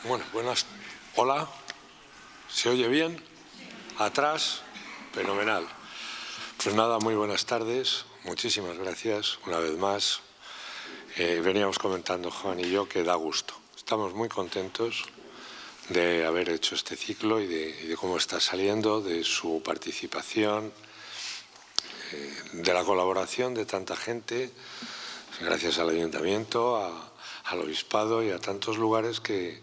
Bueno, buenas. Hola. ¿Se oye bien? Atrás. Fenomenal. Pues nada, muy buenas tardes. Muchísimas gracias una vez más. Veníamos comentando Juan y yo que da gusto. Estamos muy contentos de haber hecho este ciclo y de cómo está saliendo, de su participación, de la colaboración de tanta gente, gracias al Ayuntamiento, al Obispado y a tantos lugares que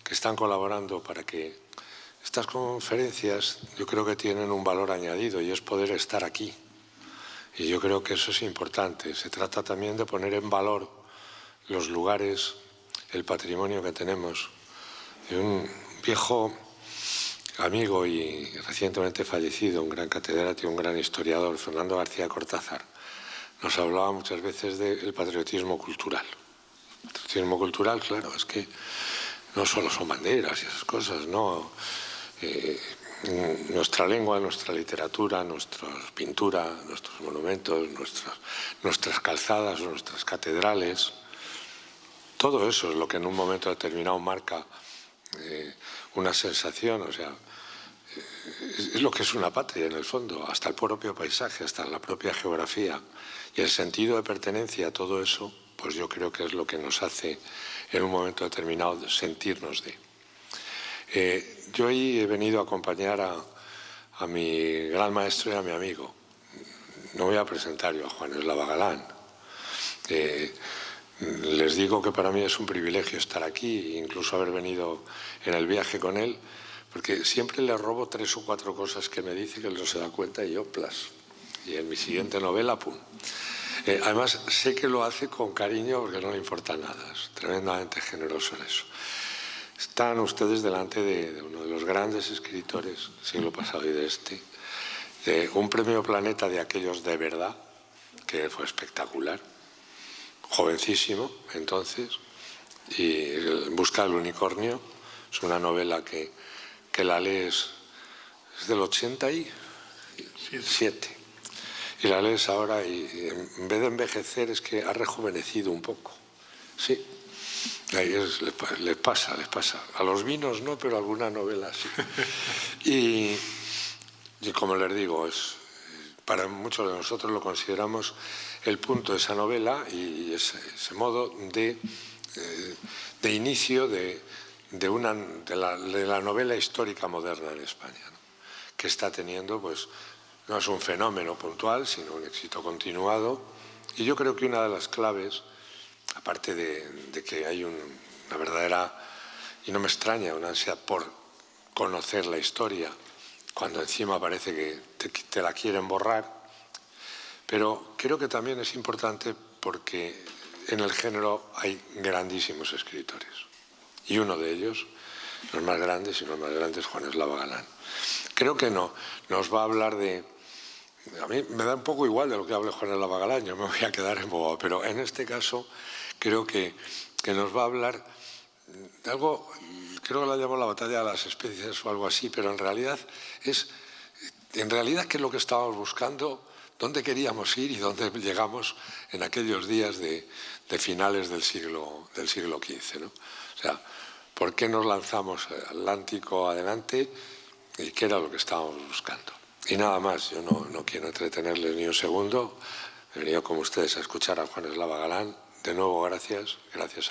están colaborando para que estas conferencias, yo creo que tienen un valor añadido y es poder estar aquí. Y yo creo que eso es importante. Se trata también de poner en valor los lugares, el patrimonio que tenemos. Y un viejo amigo y recientemente fallecido, un gran catedrático, un gran historiador, Fernando García Cortázar, nos hablaba muchas veces del patriotismo cultural. El patriotismo cultural, claro, es que no solo son banderas y esas cosas, no. Nuestra lengua, nuestra literatura, nuestra pintura, nuestros monumentos, nuestras calzadas, nuestras catedrales, todo eso es lo que en un momento determinado marca una sensación, o sea, es lo que es una patria en el fondo, hasta el propio paisaje, hasta la propia geografía. Y el sentido de pertenencia a todo eso, pues yo creo que es lo que nos hace en un momento determinado sentirnos de. Yo hoy he venido a acompañar a mi gran maestro y a mi amigo. No voy a presentar yo a Juan Eslava Galán. Les digo que para mí es un privilegio estar aquí, incluso haber venido en el viaje con él, porque siempre le robo 3 o 4 cosas que me dice que él no se da cuenta y yo, plas. Y en mi siguiente novela, pum. Además, sé que lo hace con cariño porque no le importa nada. Es tremendamente generoso en eso. Están ustedes delante de uno de los grandes escritores del siglo pasado y de un premio Planeta de aquellos de verdad, que fue espectacular, jovencísimo entonces, y En busca del unicornio. Es una novela que la lees, es del 87, y la lees ahora y en vez de envejecer es que ha rejuvenecido un poco, sí. Les pasa. A los vinos no, pero alguna novela sí. Y como les digo, para muchos de nosotros lo consideramos el punto de esa novela y ese modo de inicio de la novela histórica moderna en España, ¿no? Que está teniendo, pues, no es un fenómeno puntual, sino un éxito continuado. Y yo creo que una de las claves, aparte de que hay una verdadera, y no me extraña, una ansia por conocer la historia, cuando encima parece que te la quieren borrar, pero creo que también es importante porque en el género hay grandísimos escritores. Y uno de ellos, los más grandes y los más grandes, Juan Eslava Galán. Creo que nos va a hablar de... A mí me da un poco igual de lo que hable Juan Eslava Galán, yo me voy a quedar embobado, pero en este caso creo que nos va a hablar de algo, creo que la llamó la batalla de las especies o algo así, pero en realidad qué es lo que estábamos buscando, dónde queríamos ir y dónde llegamos en aquellos días de finales del siglo XV, ¿no? O sea, ¿por qué nos lanzamos Atlántico adelante y qué era lo que estábamos buscando? Y nada más, yo no quiero entretenerles ni un segundo. He venido con ustedes a escuchar a Juan Eslava Galán. De nuevo, gracias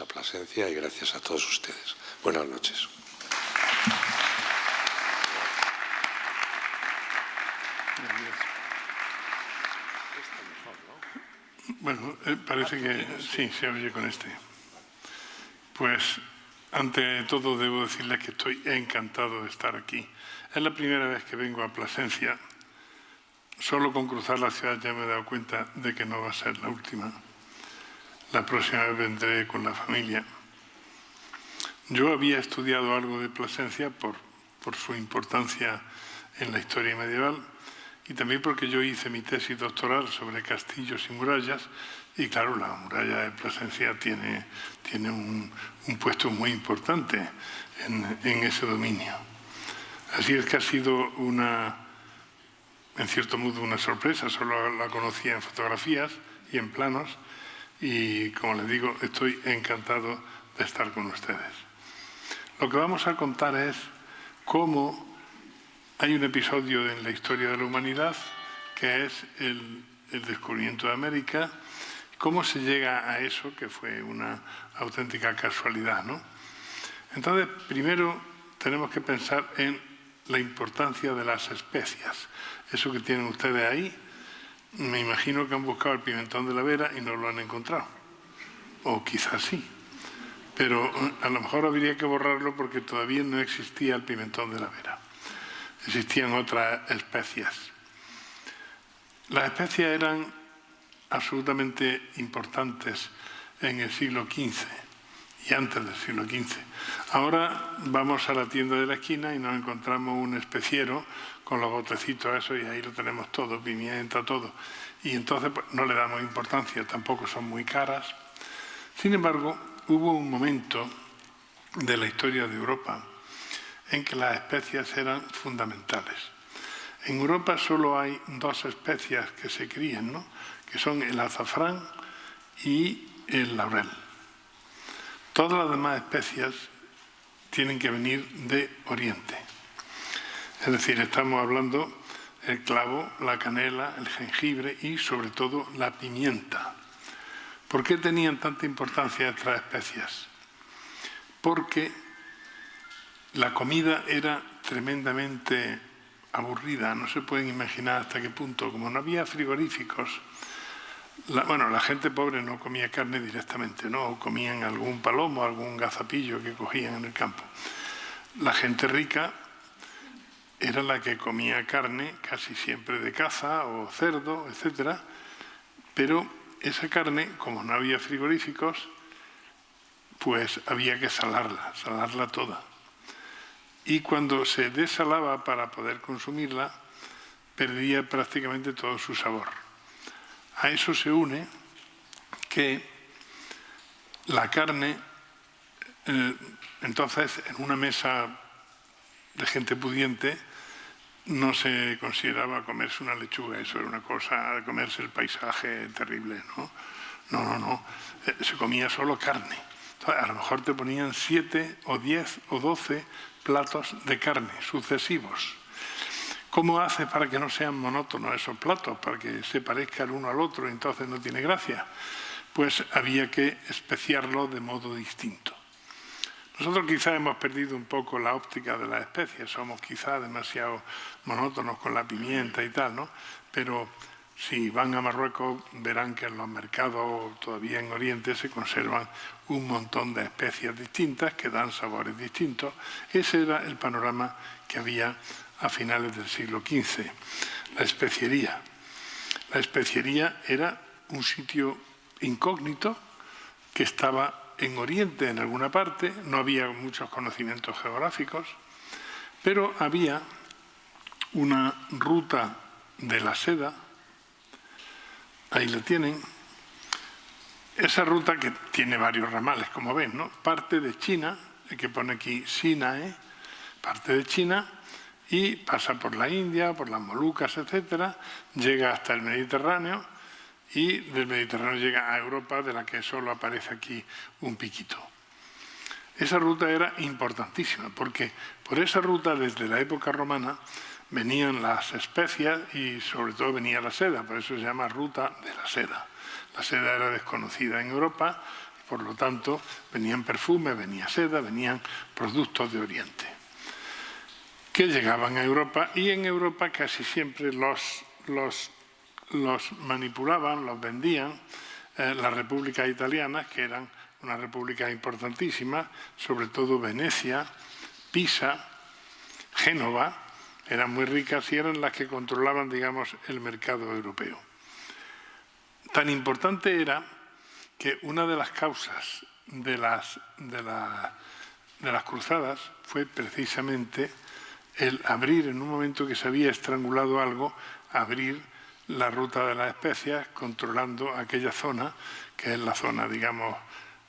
a Plasencia y gracias a todos ustedes. Buenas noches. Bueno, parece que sí, se oye con este. Pues, ante todo, debo decirles que estoy encantado de estar aquí. Es la primera vez que vengo a Plasencia. Solo con cruzar la ciudad ya me he dado cuenta de que no va a ser la última. La próxima vez vendré con la familia. Yo había estudiado algo de Plasencia por su importancia en la historia medieval y también porque yo hice mi tesis doctoral sobre castillos y murallas y claro, la muralla de Plasencia tiene un puesto muy importante en ese dominio. Así es que ha sido en cierto modo una sorpresa, solo la conocía en fotografías y en planos y como les digo, estoy encantado de estar con ustedes. Lo que vamos a contar es cómo hay un episodio en la historia de la humanidad que es el descubrimiento de América, cómo se llega a eso, que fue una auténtica casualidad, ¿no? Entonces, primero tenemos que pensar en la importancia de las especias. Eso que tienen ustedes ahí, me imagino que han buscado el pimentón de la Vera y no lo han encontrado. O quizás sí. Pero a lo mejor habría que borrarlo porque todavía no existía el pimentón de la Vera. Existían otras especias. Las especias eran absolutamente importantes en el siglo XV y antes del siglo XV. Ahora vamos a la tienda de la esquina y nos encontramos un especiero con los botecitos esos y ahí lo tenemos todo, pimienta, todo. Y entonces pues, no le damos importancia, tampoco son muy caras. Sin embargo, hubo un momento de la historia de Europa en que las especias eran fundamentales. En Europa solo hay dos especias que se crían, ¿no? Que son el azafrán y el laurel. Todas las demás especias tienen que venir de Oriente. Es decir, estamos hablando del clavo, la canela, el jengibre y sobre todo la pimienta. ¿Por qué tenían tanta importancia estas especias? Porque la comida era tremendamente aburrida, no se pueden imaginar hasta qué punto. Como no había frigoríficos, la gente pobre no comía carne directamente, ¿no? Comían algún palomo, algún gazapillo que cogían en el campo. La gente rica era la que comía carne casi siempre de caza o cerdo, etcétera, pero esa carne, como no había frigoríficos, pues había que salarla toda. Y cuando se desalaba para poder consumirla, perdía prácticamente todo su sabor. A eso se une que la carne, entonces, en una mesa de gente pudiente, no se consideraba comerse una lechuga, eso era una cosa de comerse el paisaje terrible, ¿no? No, se comía solo carne. Entonces, a lo mejor te ponían 7 o 10 o 12 platos de carne sucesivos. ¿Cómo haces para que no sean monótonos esos platos, para que se parezcan uno al otro y entonces no tiene gracia? Pues había que especiarlo de modo distinto. Nosotros quizás hemos perdido un poco la óptica de las especies, somos quizás demasiado monótonos con la pimienta y tal, ¿no? Pero si van a Marruecos verán que en los mercados, todavía en Oriente, se conservan un montón de especies distintas que dan sabores distintos. Ese era el panorama que había a finales del siglo XV, la especiería. La especiería era un sitio incógnito que estaba en Oriente en alguna parte, no había muchos conocimientos geográficos, pero había una ruta de la seda, ahí la tienen, esa ruta que tiene varios ramales, como ven, ¿no? Parte de China, el que pone aquí Sinae, parte de China, y pasa por la India, por las Molucas, etcétera, llega hasta el Mediterráneo y del Mediterráneo llega a Europa, de la que solo aparece aquí un piquito. Esa ruta era importantísima porque por esa ruta desde la época romana venían las especias y sobre todo venía la seda, por eso se llama ruta de la seda. La seda era desconocida en Europa, por lo tanto venían perfumes, venía seda, venían productos de Oriente, que llegaban a Europa y en Europa casi siempre los manipulaban, los vendían las repúblicas italianas, que eran una república importantísima, sobre todo Venecia, Pisa, Génova, eran muy ricas y eran las que controlaban, digamos, el mercado europeo. Tan importante era que una de las causas de las cruzadas fue precisamente el abrir, en un momento que se había estrangulado algo, abrir la ruta de las especias, controlando aquella zona, que es la zona, digamos,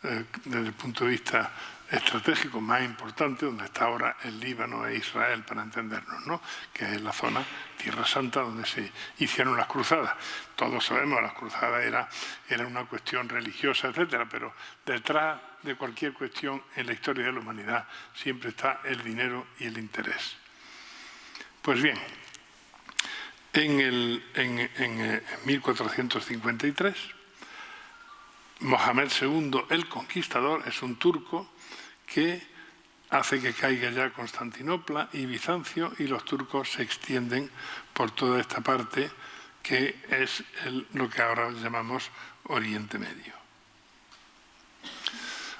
desde el punto de vista estratégico más importante, donde está ahora el Líbano e Israel, para entendernos, ¿no? Que es la zona Tierra Santa donde se hicieron las cruzadas. Todos sabemos, las cruzadas era una cuestión religiosa, etcétera, pero detrás de cualquier cuestión en la historia de la humanidad siempre está el dinero y el interés. Pues bien, en 1453, Mohamed II el Conquistador es un turco que hace que caiga ya Constantinopla y Bizancio, y los turcos se extienden por toda esta parte que es lo que ahora llamamos Oriente Medio.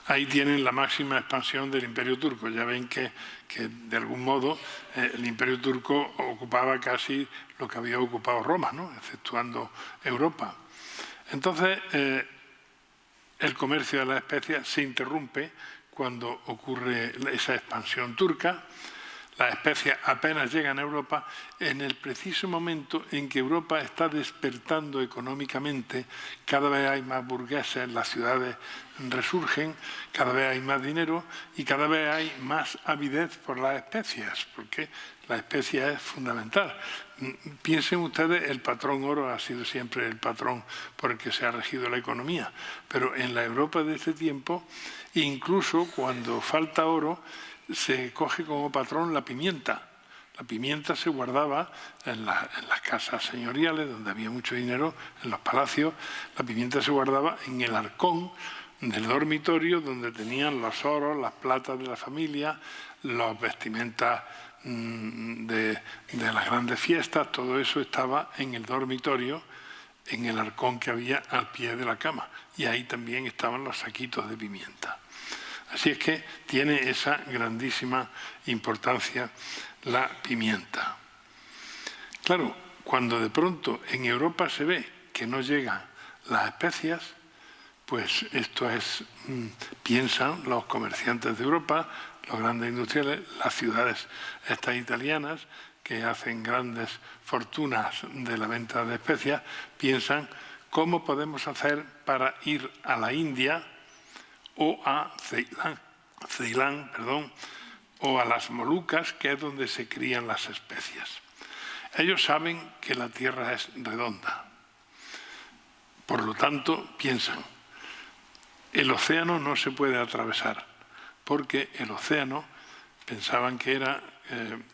Ahí tienen la máxima expansión del Imperio Turco. Ya ven que de algún modo el Imperio Turco ocupaba casi lo que había ocupado Roma, ¿no? Exceptuando Europa. Entonces, el comercio de las especias se interrumpe cuando ocurre esa expansión turca. Las especias apenas llegan a Europa en el preciso momento en que Europa está despertando económicamente. Cada vez hay más burgueses, las ciudades resurgen, cada vez hay más dinero y cada vez hay más avidez por las especias, porque la especia es fundamental. Piensen ustedes, el patrón oro ha sido siempre el patrón por el que se ha regido la economía, pero en la Europa de este tiempo, incluso cuando falta oro, se coge como patrón la pimienta. La pimienta se guardaba en las casas señoriales, donde había mucho dinero, en los palacios. La pimienta se guardaba en el arcón del dormitorio, donde tenían los oros, las platas de la familia, las vestimentas de las grandes fiestas. Todo eso estaba en el dormitorio, en el arcón que había al pie de la cama. Y ahí también estaban los saquitos de pimienta. Así es que tiene esa grandísima importancia la pimienta. Claro, cuando de pronto en Europa se ve que no llegan las especias, pues esto es, piensan los comerciantes de Europa, los grandes industriales, las ciudades estas italianas que hacen grandes fortunas de la venta de especias, piensan cómo podemos hacer para ir a la India o a Ceilán, o a las Molucas, que es donde se crían las especias. Ellos saben que la Tierra es redonda. Por lo tanto, piensan, el océano no se puede atravesar, porque el océano, pensaban que era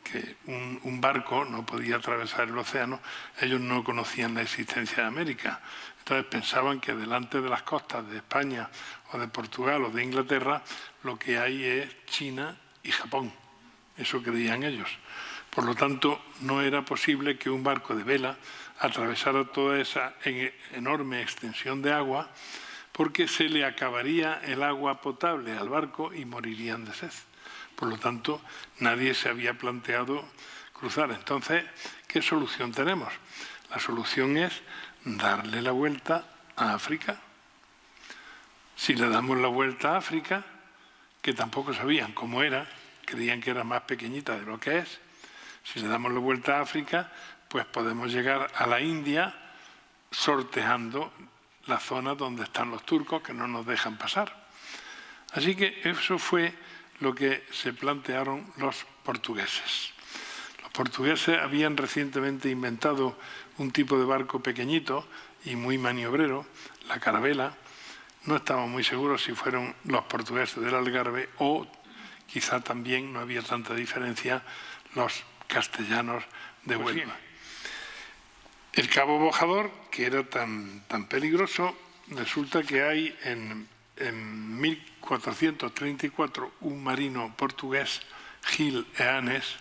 que un barco no podía atravesar el océano. Ellos no conocían la existencia de América. Entonces pensaban que delante de las costas de España o de Portugal o de Inglaterra lo que hay es China y Japón. Eso creían ellos. Por lo tanto, no era posible que un barco de vela atravesara toda esa enorme extensión de agua, porque se le acabaría el agua potable al barco y morirían de sed. Por lo tanto, nadie se había planteado cruzar. Entonces, ¿qué solución tenemos? La solución es darle la vuelta a África. Si le damos la vuelta a África, que tampoco sabían cómo era, creían que era más pequeñita de lo que es, si le damos la vuelta a África, pues podemos llegar a la India sorteando la zona donde están los turcos, que no nos dejan pasar. Así que eso fue lo que se plantearon los portugueses. Los portugueses habían recientemente inventado un tipo de barco pequeñito y muy maniobrero, la carabela. No estamos muy seguros si fueron los portugueses del Algarve o quizá también, no había tanta diferencia, los castellanos de Huelva. El Cabo Bojador, que era tan peligroso, resulta que hay en 1434 un marino portugués, Gil Eanes,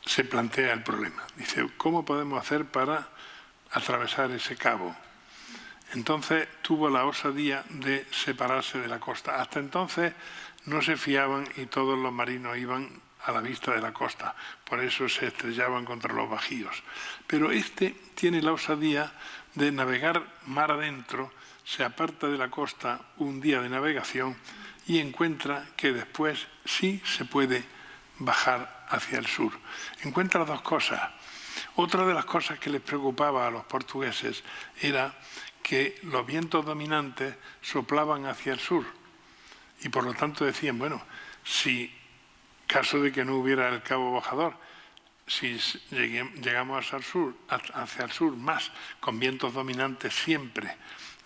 se plantea el problema. Dice, ¿cómo podemos hacer para atravesar ese cabo? Entonces tuvo la osadía de separarse de la costa. Hasta entonces no se fiaban y todos los marinos iban a la vista de la costa. Por eso se estrellaban contra los bajíos. Pero este tiene la osadía de navegar mar adentro, se aparta de la costa un día de navegación y encuentra que después sí se puede bajar hacia el sur. Encuentra dos cosas. Otra de las cosas que les preocupaba a los portugueses era que los vientos dominantes soplaban hacia el sur y por lo tanto decían, bueno, si caso de que no hubiera el cabo bajador, si llegamos hacia el sur más con vientos dominantes siempre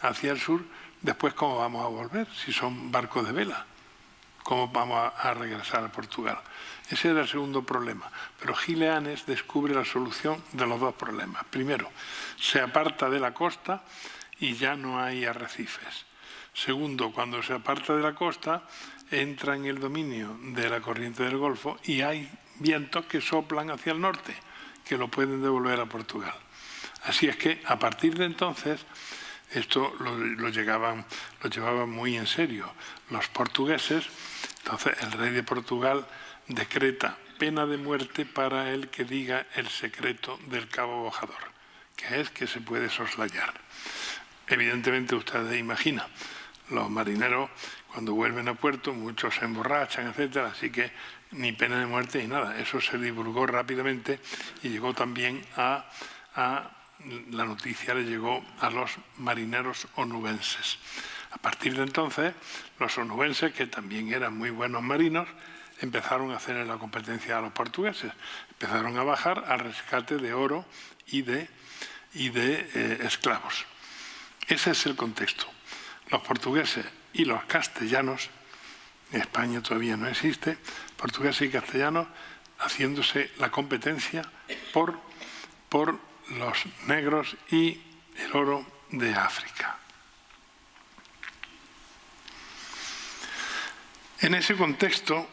hacia el sur, después ¿cómo vamos a volver? Si son barcos de vela, ¿cómo vamos a regresar a Portugal? Ese era el segundo problema. Pero Gileanes descubre la solución de los dos problemas. Primero, se aparta de la costa y ya no hay arrecifes. Segundo, cuando se aparta de la costa, entra en el dominio de la corriente del Golfo y hay vientos que soplan hacia el norte, que lo pueden devolver a Portugal. Así es que, a partir de entonces, esto lo llevaban muy en serio los portugueses. Entonces, el rey de Portugal decreta pena de muerte para el que diga el secreto del cabo bajador, que es que se puede soslayar. Evidentemente, ustedes imaginan, los marineros, cuando vuelven a puerto, muchos se emborrachan, etcétera, así que ni pena de muerte ni nada. Eso se divulgó rápidamente y llegó también la noticia le llegó a los marineros onubenses. A partir de entonces, los onubenses, que también eran muy buenos marinos, empezaron a hacer la competencia a los portugueses. Empezaron a bajar al rescate de oro y de esclavos. Ese es el contexto. Los portugueses y los castellanos, en España todavía no existe, portugueses y castellanos haciéndose la competencia por los negros y el oro de África. En ese contexto,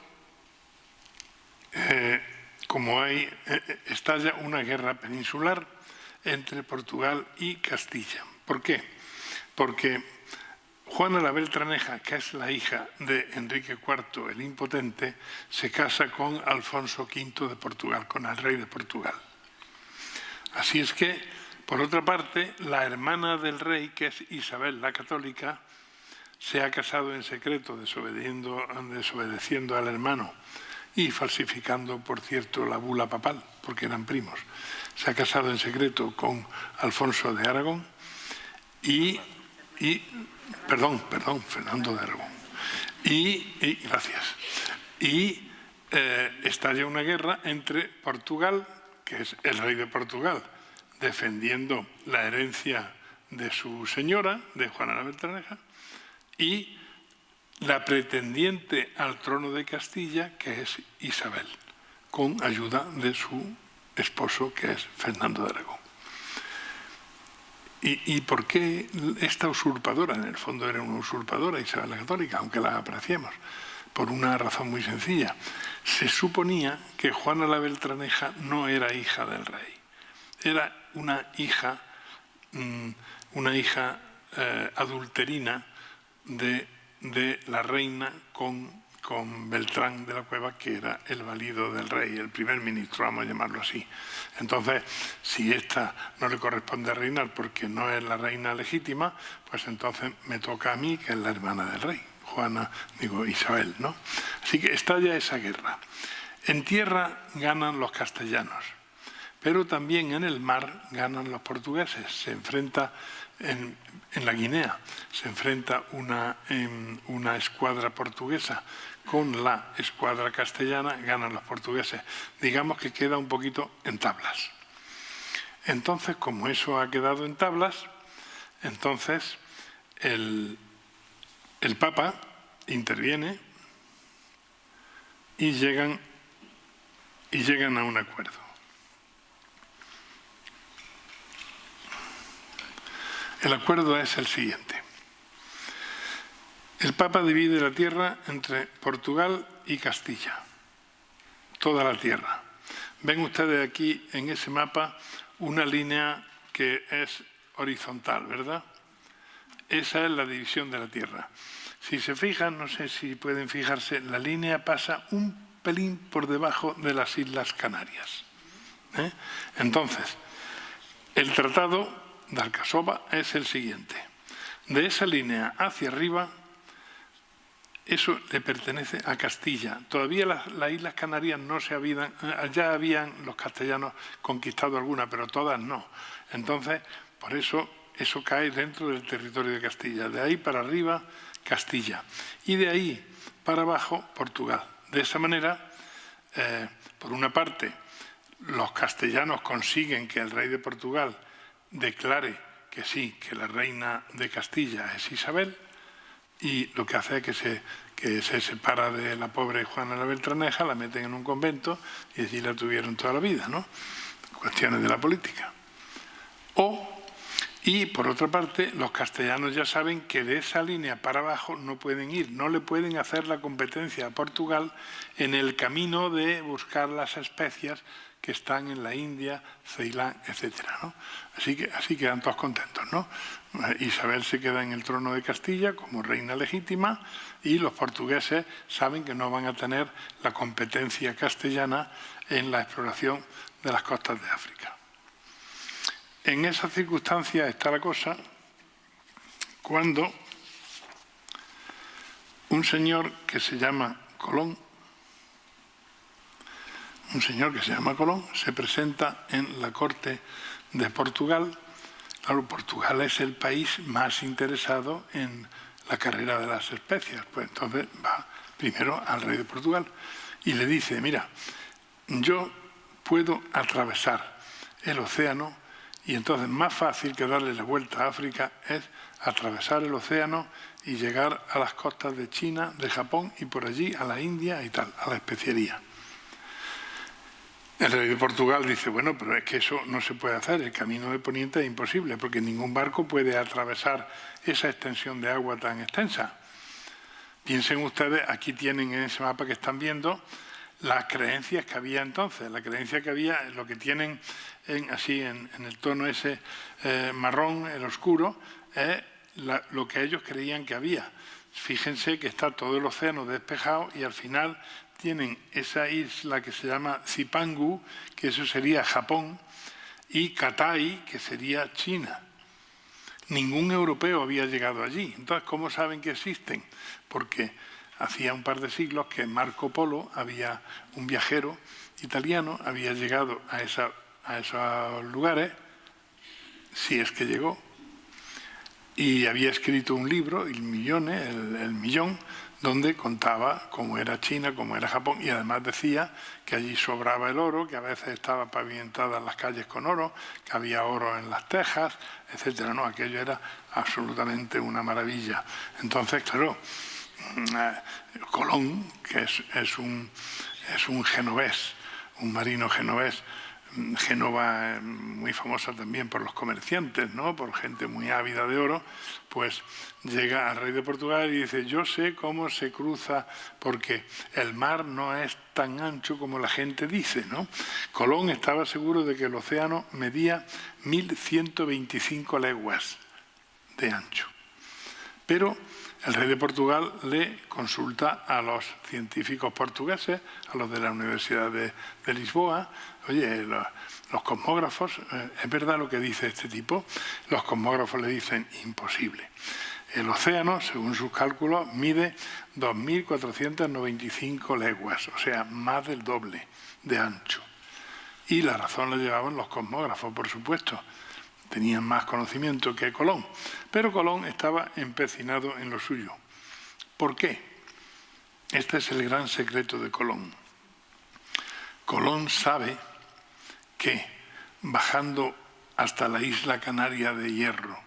estalla una guerra peninsular entre Portugal y Castilla. ¿Por qué? Porque Juana la Beltraneja, que es la hija de Enrique IV el Impotente, se casa con Alfonso V de Portugal, con el rey de Portugal. Así es que, por otra parte, la hermana del rey, que es Isabel la Católica, se ha casado en secreto, desobedeciendo al hermano y falsificando, por cierto, la bula papal, porque eran primos. Se ha casado en secreto con Alfonso de Aragón Fernando de Aragón. Estalla una guerra entre Portugal, que es el rey de Portugal, defendiendo la herencia de su señora, de Juana la Beltraneja, y la pretendiente al trono de Castilla, que es Isabel, con ayuda de su esposo, que es Fernando de Aragón. ¿Y por qué esta usurpadora? En el fondo era una usurpadora, Isabel la Católica, aunque la apreciemos, por una razón muy sencilla. Se suponía que Juana la Beltraneja no era hija del rey, era una hija adulterina de la reina con Beltrán de la Cueva, que era el valido del rey, el primer ministro, vamos a llamarlo así. Entonces, si esta no le corresponde reinar porque no es la reina legítima, pues entonces me toca a mí, que es la hermana del rey, Isabel, ¿no? Así que estalla esa guerra. En tierra ganan los castellanos, pero también en el mar ganan los portugueses. Se enfrenta en la Guinea, se enfrenta una escuadra portuguesa con la escuadra castellana, ganan los portugueses. Digamos que queda un poquito en tablas. Entonces, como eso ha quedado en tablas, entonces el Papa interviene y llegan a un acuerdo. El acuerdo es el siguiente. El Papa divide la tierra entre Portugal y Castilla, toda la tierra. Ven ustedes aquí en ese mapa una línea que es horizontal, ¿verdad? Esa es la división de la tierra. Si se fijan, no sé si pueden fijarse, la línea pasa un pelín por debajo de las Islas Canarias. Entonces, el Tratado de Alcasova es el siguiente. De esa línea hacia arriba, eso le pertenece a Castilla. Todavía las Islas Canarias no se habían, ya habían los castellanos conquistado alguna, pero todas no. Entonces, por eso eso cae dentro del territorio de Castilla. De ahí para arriba, Castilla. Y de ahí para abajo, Portugal. De esa manera, por una parte, los castellanos consiguen que el rey de Portugal declare que sí, que la reina de Castilla es Isabel, y lo que hace es que se separa de la pobre Juana la Beltraneja, la meten en un convento y allí la tuvieron toda la vida, ¿no? Cuestiones de la política. Y por otra parte, los castellanos ya saben que de esa línea para abajo no pueden ir, no le pueden hacer la competencia a Portugal en el camino de buscar las especias que están en la India, Ceilán, etcétera, ¿no? Así quedan todos contentos, ¿no? Isabel se queda en el trono de Castilla como reina legítima y los portugueses saben que no van a tener la competencia castellana en la exploración de las costas de África. En esa circunstancia está la cosa cuando un señor que se llama Colón, se presenta en la corte de Portugal. Claro, Portugal es el país más interesado en la carrera de las especias. Pues entonces va primero al rey de Portugal y le dice, mira, yo puedo atravesar el océano y entonces más fácil que darle la vuelta a África es atravesar el océano y llegar a las costas de China, de Japón y por allí a la India y tal, a la especiería. El rey de Portugal dice, bueno, pero es que eso no se puede hacer, el camino de Poniente es imposible, porque ningún barco puede atravesar esa extensión de agua tan extensa. Piensen ustedes, aquí tienen en ese mapa que están viendo, las creencias que había entonces. La creencia que había, lo que tienen en el tono ese marrón, el oscuro, es lo que ellos creían que había. Fíjense que está todo el océano despejado y al final tienen esa isla que se llama Zipangu, que eso sería Japón, y Katai, que sería China. Ningún europeo había llegado allí. Entonces, ¿cómo saben que existen? Porque hacía un par de siglos que Marco Polo, había un viajero italiano, había llegado a esos lugares, si es que llegó, y había escrito un libro, el Millón, donde contaba cómo era China, cómo era Japón, y además decía que allí sobraba el oro, que a veces estaba pavimentadas las calles con oro, que había oro en las tejas, etcétera. No, aquello era absolutamente una maravilla. Entonces, claro, Colón, que es un genovés, un marino genovés, Génova muy famosa también por los comerciantes, ¿no? Por gente muy ávida de oro, pues llega al rey de Portugal y dice, yo sé cómo se cruza, porque el mar no es tan ancho como la gente dice, ¿no? Colón estaba seguro de que el océano medía 1125 leguas de ancho. Pero el rey de Portugal le consulta a los científicos portugueses, a los de la Universidad de Lisboa. Oye, los cosmógrafos, ¿es verdad lo que dice este tipo? Los cosmógrafos le dicen imposible. El océano, según sus cálculos, mide 2.495 leguas, o sea, más del doble de ancho. Y la razón la llevaban los cosmógrafos, por supuesto. Tenían más conocimiento que Colón, pero Colón estaba empecinado en lo suyo. ¿Por qué? Este es el gran secreto de Colón. Colón sabe que bajando hasta la isla Canaria de Hierro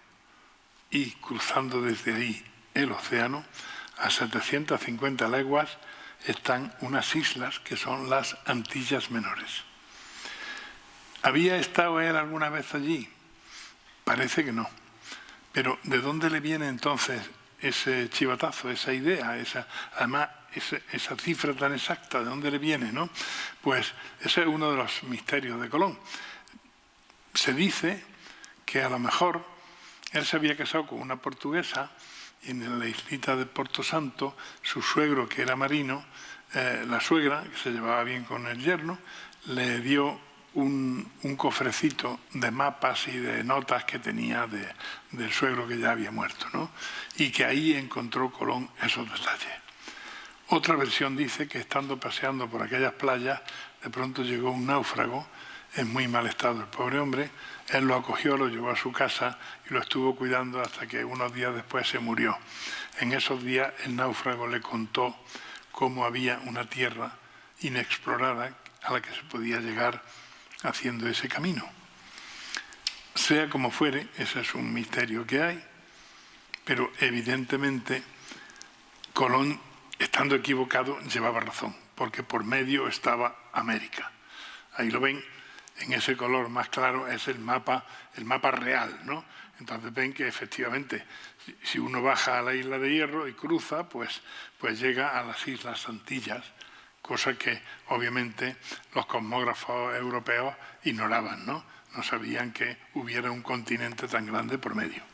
y cruzando desde ahí el océano, a 750 leguas están unas islas que son las Antillas Menores. ¿Había estado él alguna vez allí? Parece que no. Pero ¿de dónde le viene entonces ese chivatazo, esa idea, además esa cifra tan exacta? ¿De dónde le viene, no? Pues ese es uno de los misterios de Colón. Se dice que a lo mejor él se había casado con una portuguesa y en la islita de Porto Santo su suegro, que era marino, la suegra, que se llevaba bien con el yerno, le dio un cofrecito de mapas y de notas que tenía del suegro que ya había muerto, ¿no? Y que ahí encontró Colón esos detalles. Otra versión dice que estando paseando por aquellas playas, de pronto llegó un náufrago en muy mal estado el pobre hombre. Él lo acogió, lo llevó a su casa y lo estuvo cuidando hasta que unos días después se murió. En esos días el náufrago le contó cómo había una tierra inexplorada a la que se podía llegar haciendo ese camino. Sea como fuere, ese es un misterio que hay, pero evidentemente Colón, estando equivocado, llevaba razón, porque por medio estaba América. Ahí lo ven, en ese color más claro es el mapa real, ¿no? Entonces ven que efectivamente, si uno baja a la isla de Hierro y cruza, pues llega a las Islas Antillas, cosa que obviamente los cosmógrafos europeos ignoraban, ¿no? No sabían que hubiera un continente tan grande por medio.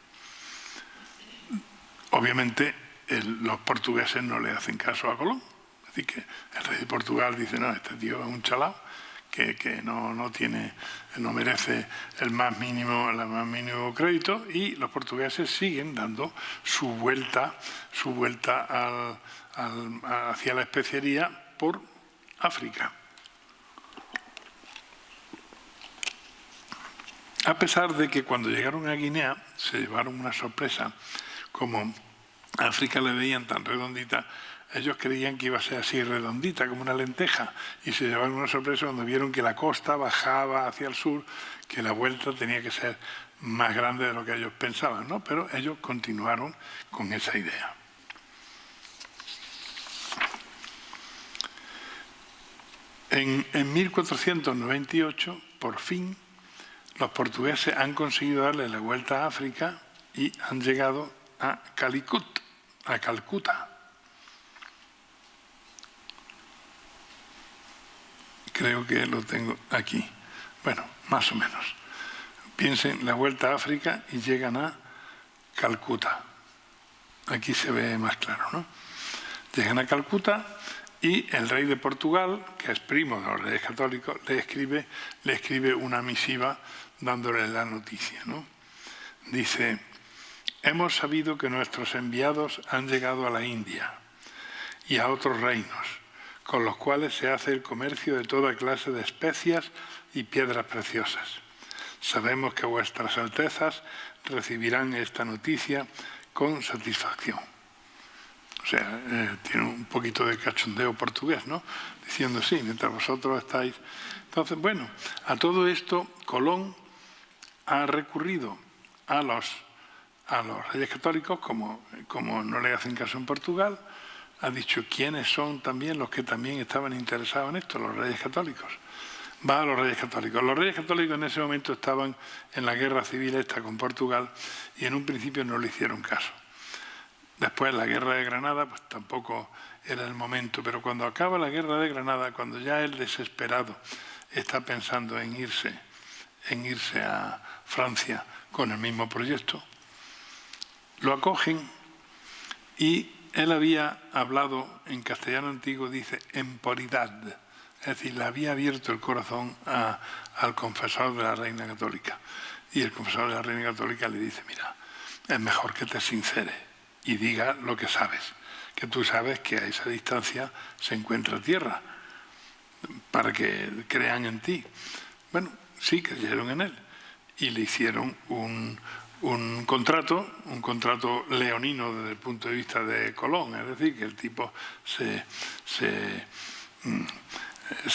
Obviamente los portugueses no le hacen caso a Colón. Así que el rey de Portugal dice, no, este tío es un chalao que no merece el más mínimo crédito, y los portugueses siguen dando su vuelta hacia la especiería por África. A pesar de que cuando llegaron a Guinea se llevaron una sorpresa, como África le veían tan redondita, ellos creían que iba a ser así redondita, como una lenteja, y se llevaron una sorpresa cuando vieron que la costa bajaba hacia el sur, que la vuelta tenía que ser más grande de lo que ellos pensaban, ¿no? Pero ellos continuaron con esa idea. En 1498, por fin, los portugueses han conseguido darle la vuelta a África y han llegado a Calcuta. Creo que lo tengo aquí. Bueno, más o menos. Piensen la vuelta a África y llegan a Calcuta. Aquí se ve más claro, ¿no? Llegan a Calcuta y el rey de Portugal, que es primo de los reyes católicos, le escribe una misiva dándole la noticia, ¿no? Dice: hemos sabido que nuestros enviados han llegado a la India y a otros reinos, con los cuales se hace el comercio de toda clase de especias y piedras preciosas. Sabemos que vuestras altezas recibirán esta noticia con satisfacción. O sea, tiene un poquito de cachondeo portugués, ¿no? Diciendo, sí, mientras vosotros estáis... Entonces, bueno, a todo esto Colón ha recurrido a los reyes católicos, como no le hacen caso en Portugal, ha dicho quiénes son también los que también estaban interesados en esto, los reyes católicos. Va a los reyes católicos. Los reyes católicos en ese momento estaban en la guerra civil esta con Portugal y en un principio no le hicieron caso. Después la guerra de Granada, pues tampoco era el momento, pero cuando acaba la guerra de Granada, cuando ya el desesperado está pensando en irse a Francia con el mismo proyecto, lo acogen y él había hablado en castellano antiguo, dice, emporidad, es decir, le había abierto el corazón al confesor de la Reina Católica. Y el confesor de la Reina Católica le dice, mira, es mejor que te sinceres y diga lo que sabes, que tú sabes que a esa distancia se encuentra tierra, para que crean en ti. Bueno, sí, creyeron en él y le hicieron un contrato leonino desde el punto de vista de Colón, es decir, que el tipo se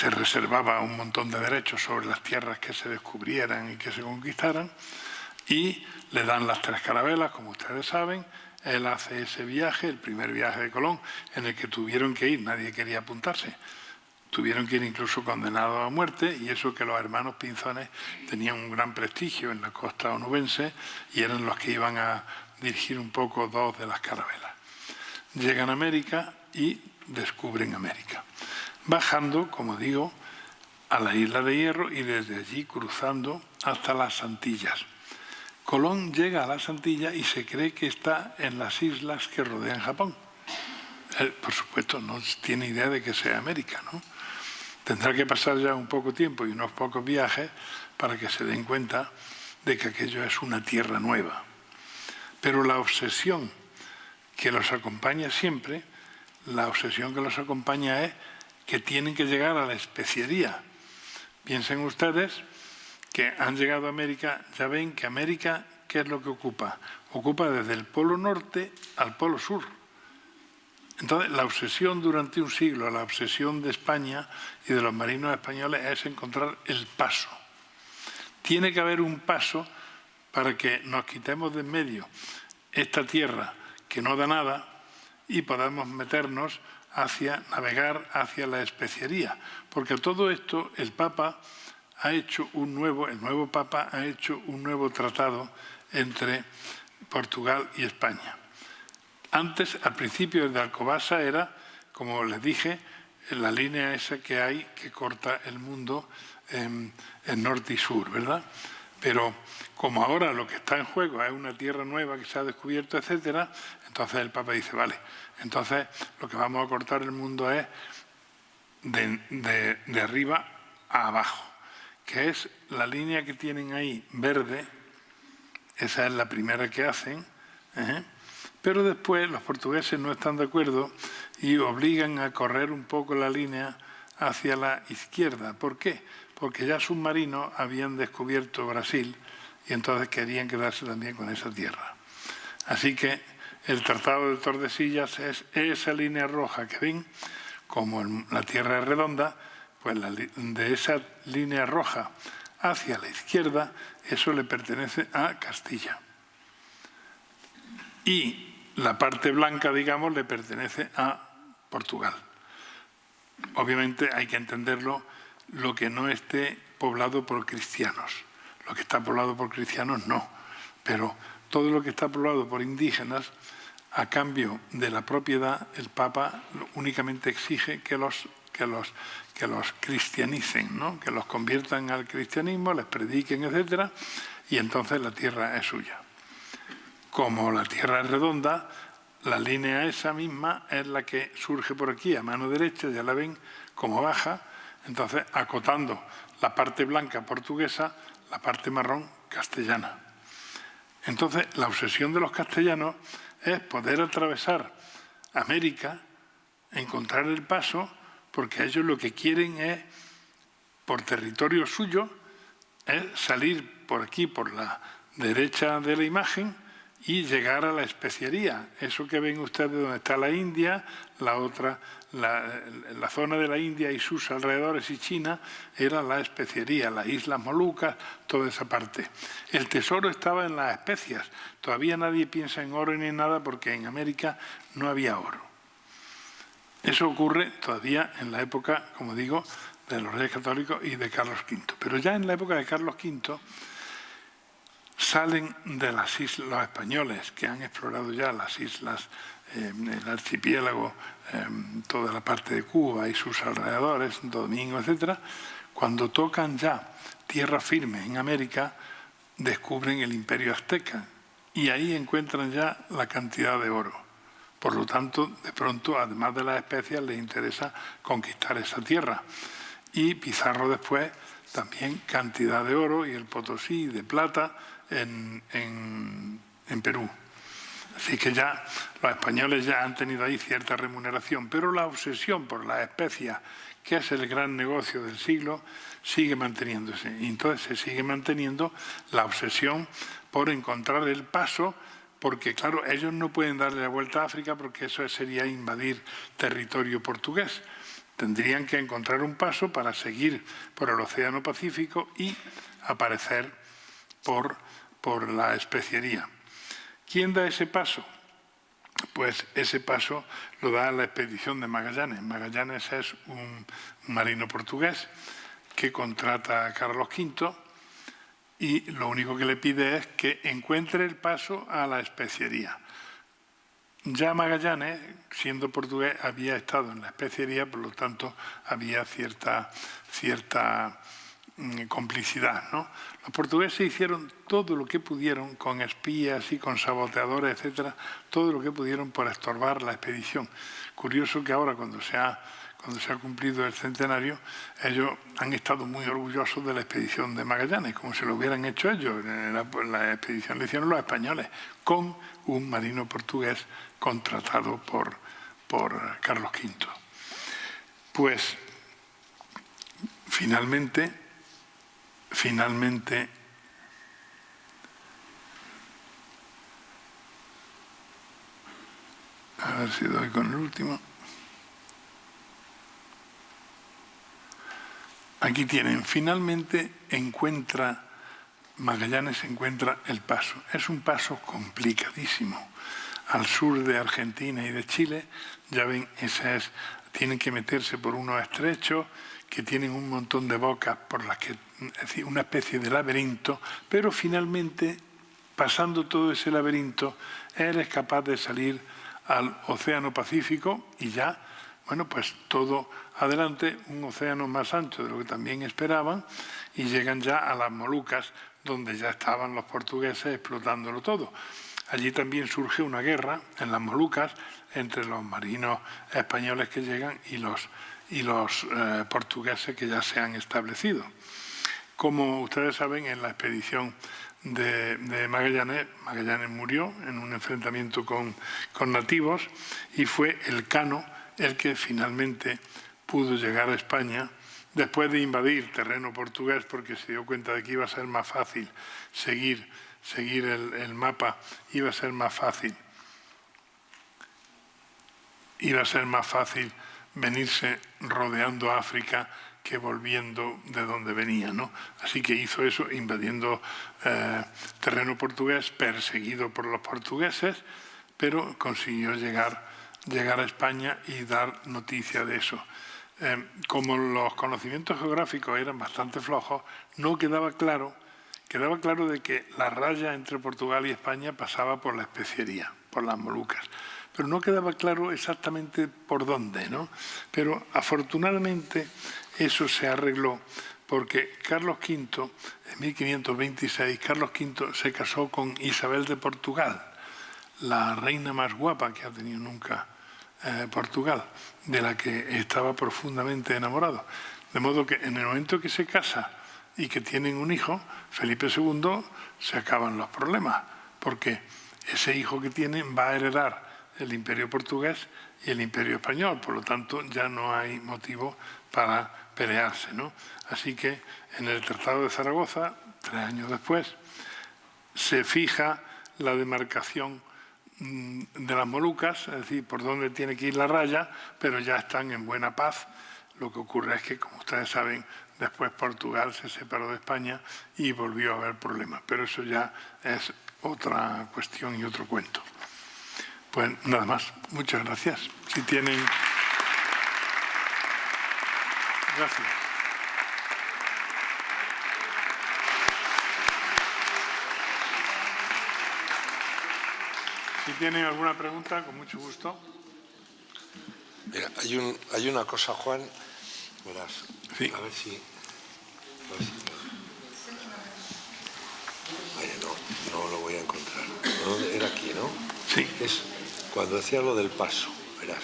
reservaba un montón de derechos sobre las tierras que se descubrieran y que se conquistaran, y le dan las 3 carabelas, como ustedes saben. Él hace ese viaje, el primer viaje de Colón, en el que tuvieron que ir, nadie quería apuntarse. Tuvieron que ir incluso condenados a muerte, y eso que los hermanos Pinzones tenían un gran prestigio en la costa onubense y eran los que iban a dirigir un poco 2 de las carabelas. Llegan a América y descubren América, bajando, como digo, a la isla de Hierro y desde allí cruzando hasta las Antillas. Colón llega a las Antillas y se cree que está en las islas que rodean Japón. Él, por supuesto, no tiene idea de que sea América, ¿no? Tendrá que pasar ya un poco tiempo y unos pocos viajes para que se den cuenta de que aquello es una tierra nueva. Pero la obsesión que los acompaña siempre, la obsesión que los acompaña es que tienen que llegar a la especiería, Piensen ustedes que han llegado a América, ya ven que América, ¿qué es lo que ocupa? Ocupa desde el Polo Norte al Polo Sur. Entonces, la obsesión durante un siglo, la obsesión de España y de los marinos españoles es encontrar el paso. Tiene que haber un paso para que nos quitemos de en medio esta tierra que no da nada y podamos meternos navegar hacia la especiería. Porque todo esto el Papa ha hecho el nuevo Papa ha hecho un nuevo tratado entre Portugal y España. Antes, al principio de Alcobaza era, como les dije, la línea esa que hay que corta el mundo en norte y sur, ¿verdad? Pero como ahora lo que está en juego es una tierra nueva que se ha descubierto, etcétera, entonces el Papa dice, vale, entonces lo que vamos a cortar el mundo es de arriba a abajo, que es la línea que tienen ahí verde, esa es la primera que hacen, pero después los portugueses no están de acuerdo y obligan a correr un poco la línea hacia la izquierda. ¿Por qué? Porque ya submarinos habían descubierto Brasil y entonces querían quedarse también con esa tierra. Así que el Tratado de Tordesillas es esa línea roja que ven, como la tierra es redonda, pues de esa línea roja hacia la izquierda, eso le pertenece a Castilla. Y la parte blanca, digamos, le pertenece a Portugal. Obviamente hay que entenderlo, lo que no esté poblado por cristianos. Lo que está poblado por cristianos no, pero todo lo que está poblado por indígenas, a cambio de la propiedad, el Papa únicamente exige que los cristianicen, ¿no? Que los conviertan al cristianismo, les prediquen, etcétera, y entonces la tierra es suya. Como la tierra es redonda, la línea esa misma es la que surge por aquí a mano derecha, ya la ven como baja, entonces acotando la parte blanca portuguesa, la parte marrón castellana. Entonces la obsesión de los castellanos es poder atravesar América, encontrar el paso, porque ellos lo que quieren es, por territorio suyo, es salir por aquí, por la derecha de la imagen, y llegar a la especiería. Eso que ven ustedes donde está la India, la zona de la India y sus alrededores y China, era la especiería, las Islas Molucas, toda esa parte. El tesoro estaba en las especias. Todavía nadie piensa en oro ni en nada porque en América no había oro. Eso ocurre todavía en la época, como digo, de los Reyes Católicos y de Carlos V. Pero ya en la época de Carlos V, salen de las islas los españoles que han explorado ya las islas, el archipiélago, toda la parte de Cuba y sus alrededores, Santo Domingo, etcétera. Cuando tocan ya tierra firme en América, descubren el Imperio Azteca y ahí encuentran ya la cantidad de oro. Por lo tanto, de pronto, además de las especias, les interesa conquistar esa tierra. Y Pizarro después también cantidad de oro y el Potosí de plata en Perú. Así que ya los españoles ya han tenido ahí cierta remuneración, pero la obsesión por las especias, que es el gran negocio del siglo, sigue manteniéndose. Y entonces se sigue manteniendo la obsesión por encontrar el paso, porque claro, ellos no pueden darle la vuelta a África porque eso sería invadir territorio portugués. Tendrían que encontrar un paso para seguir por el Océano Pacífico y aparecer por la especiería. ¿Quién da ese paso? Pues ese paso lo da la expedición de Magallanes. Magallanes es un marino portugués que contrata a Carlos V y lo único que le pide es que encuentre el paso a la especiería. Ya Magallanes, siendo portugués, había estado en la especiería, por lo tanto había cierta complicidad, ¿no? Los portugueses hicieron todo lo que pudieron con espías y con saboteadores, etcétera, todo lo que pudieron para estorbar la expedición. Curioso que ahora, cuando se ha cumplido el centenario, ellos han estado muy orgullosos de la expedición de Magallanes, como si lo hubieran hecho ellos. La expedición la hicieron los españoles, con un marino portugués contratado por Carlos V. Pues, finalmente, finalmente a ver si doy con el último. Aquí tienen, finalmente Magallanes encuentra el paso. Es un paso complicadísimo. Al sur de Argentina y de Chile, ya ven, tienen que meterse por unos estrechos que tienen un montón de bocas por las que, es decir, una especie de laberinto, pero finalmente, pasando todo ese laberinto, él es capaz de salir al Océano Pacífico y ya, bueno, pues todo adelante, un océano más ancho de lo que también esperaban, y llegan ya a las Molucas, donde ya estaban los portugueses explotándolo todo. Allí también surge una guerra en las Molucas entre los marinos españoles que llegan y los portugueses que ya se han establecido. Como ustedes saben, en la expedición de Magallanes murió en un enfrentamiento con nativos y fue Elcano el que finalmente pudo llegar a España después de invadir terreno portugués, porque se dio cuenta de que iba a ser más fácil seguir el mapa, iba a ser más fácil venirse rodeando África que volviendo de donde venía, ¿no? Así que hizo eso, invadiendo terreno portugués, perseguido por los portugueses, pero consiguió llegar a España y dar noticia de eso. Como los conocimientos geográficos eran bastante flojos, no quedaba claro de que la raya entre Portugal y España pasaba por la especiería, por las Molucas. Pero no quedaba claro exactamente por dónde, ¿no? Pero afortunadamente eso se arregló porque Carlos V, en 1526, Carlos V se casó con Isabel de Portugal, la reina más guapa que ha tenido nunca Portugal, de la que estaba profundamente enamorado. De modo que en el momento que se casa y que tienen un hijo, Felipe II, se acaban los problemas, porque ese hijo que tienen va a heredar el imperio portugués y el imperio español, por lo tanto ya no hay motivo para pelearse, ¿no? Así que en el Tratado de Zaragoza, 3 años después, se fija la demarcación de las Molucas, es decir, por dónde tiene que ir la raya, pero ya están en buena paz. Lo que ocurre es que, como ustedes saben, después Portugal se separó de España y volvió a haber problemas, pero eso ya es otra cuestión y otro cuento. Pues nada más, muchas gracias. Si tienen... Gracias. Si tienen alguna pregunta, con mucho gusto. Mira, hay una cosa, Juan, verás, sí. a ver si vaya, no lo voy a encontrar. Era aquí, ¿no? Sí. Es cuando decía lo del paso, verás.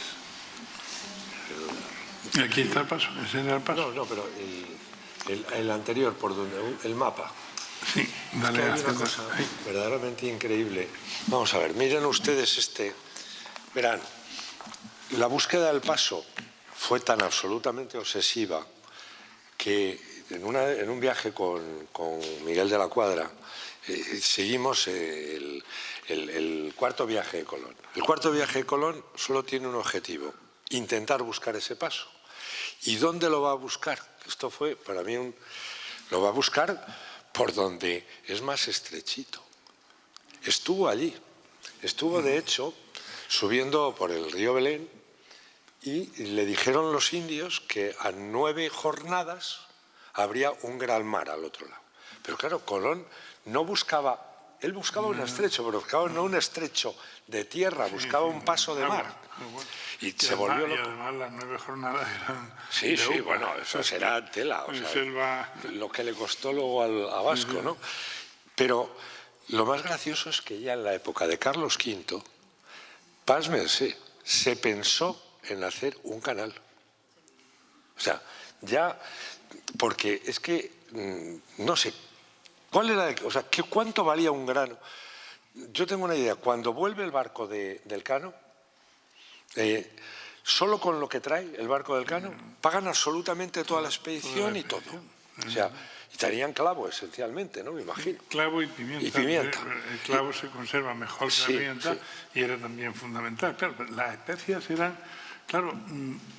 Aquí está el paso, ese era el paso. No, pero el anterior, por donde el mapa. Sí, dale. Hay una cosa verdaderamente increíble. Vamos a ver, miren ustedes verán, la búsqueda del paso fue tan absolutamente obsesiva que en un viaje con Miguel de la Cuadra seguimos el cuarto viaje de Colón. El cuarto viaje de Colón solo tiene un objetivo: intentar buscar ese paso. ¿Y dónde lo va a buscar? Esto fue para mí lo va a buscar por donde es más estrechito. Estuvo allí, estuvo de hecho subiendo por el río Belén y le dijeron los indios que a 9 jornadas habría un gran mar al otro lado. Pero claro, Colón no buscaba, él buscaba un estrecho, pero buscaba no un estrecho de tierra, buscaba un paso de mar. Y se volvió loco. Y además las 9 jornadas eran... Sí, bueno, eso será tela, o sea, lo que le costó luego a Vasco, ¿no? Pero lo más gracioso es que ya en la época de Carlos V, pásmense, se pensó en hacer un canal. O sea, ya, porque es que, no sé, ¿cuánto valía un grano? Yo tengo una idea, cuando vuelve el barco del Cano, solo con lo que trae el barco del Cano, pagan absolutamente toda la expedición y todo. O sea, Y tenían clavo, esencialmente, ¿no? Me imagino. Clavo y pimienta. Y pimienta. El clavo se conserva mejor que la pimienta y era también fundamental. Claro, las especias eran... Claro,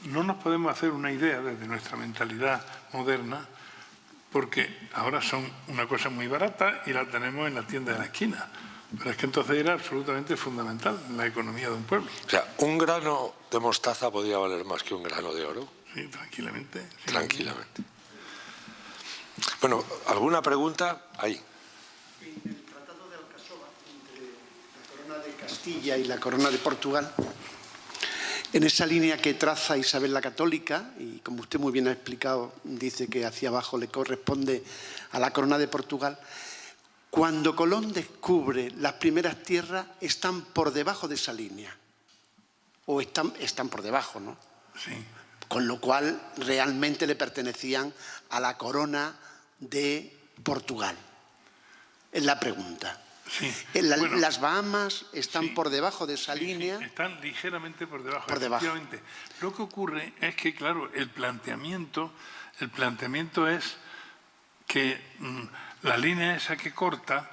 no nos podemos hacer una idea desde nuestra mentalidad moderna porque ahora son una cosa muy barata y la tenemos en la tienda de la esquina. Pero es que entonces era absolutamente fundamental en la economía de un pueblo. O sea, un grano de mostaza podía valer más que un grano de oro. Sí, tranquilamente. Sí. Tranquilamente. Bueno, ¿alguna pregunta? Ahí. En el Tratado de Alcasova, entre la corona de Castilla y la corona de Portugal, en esa línea que traza Isabel la Católica, y como usted muy bien ha explicado, dice que hacia abajo le corresponde a la corona de Portugal, cuando Colón descubre las primeras tierras, están por debajo de esa línea. O están por debajo, ¿no? Sí. Con lo cual realmente le pertenecían a la corona de Portugal. Es la pregunta. Sí. Bueno, las Bahamas están sí, por debajo de esa línea. Sí, están ligeramente por debajo. Por debajo. Lo que ocurre es que, claro, el planteamiento es que la línea esa que corta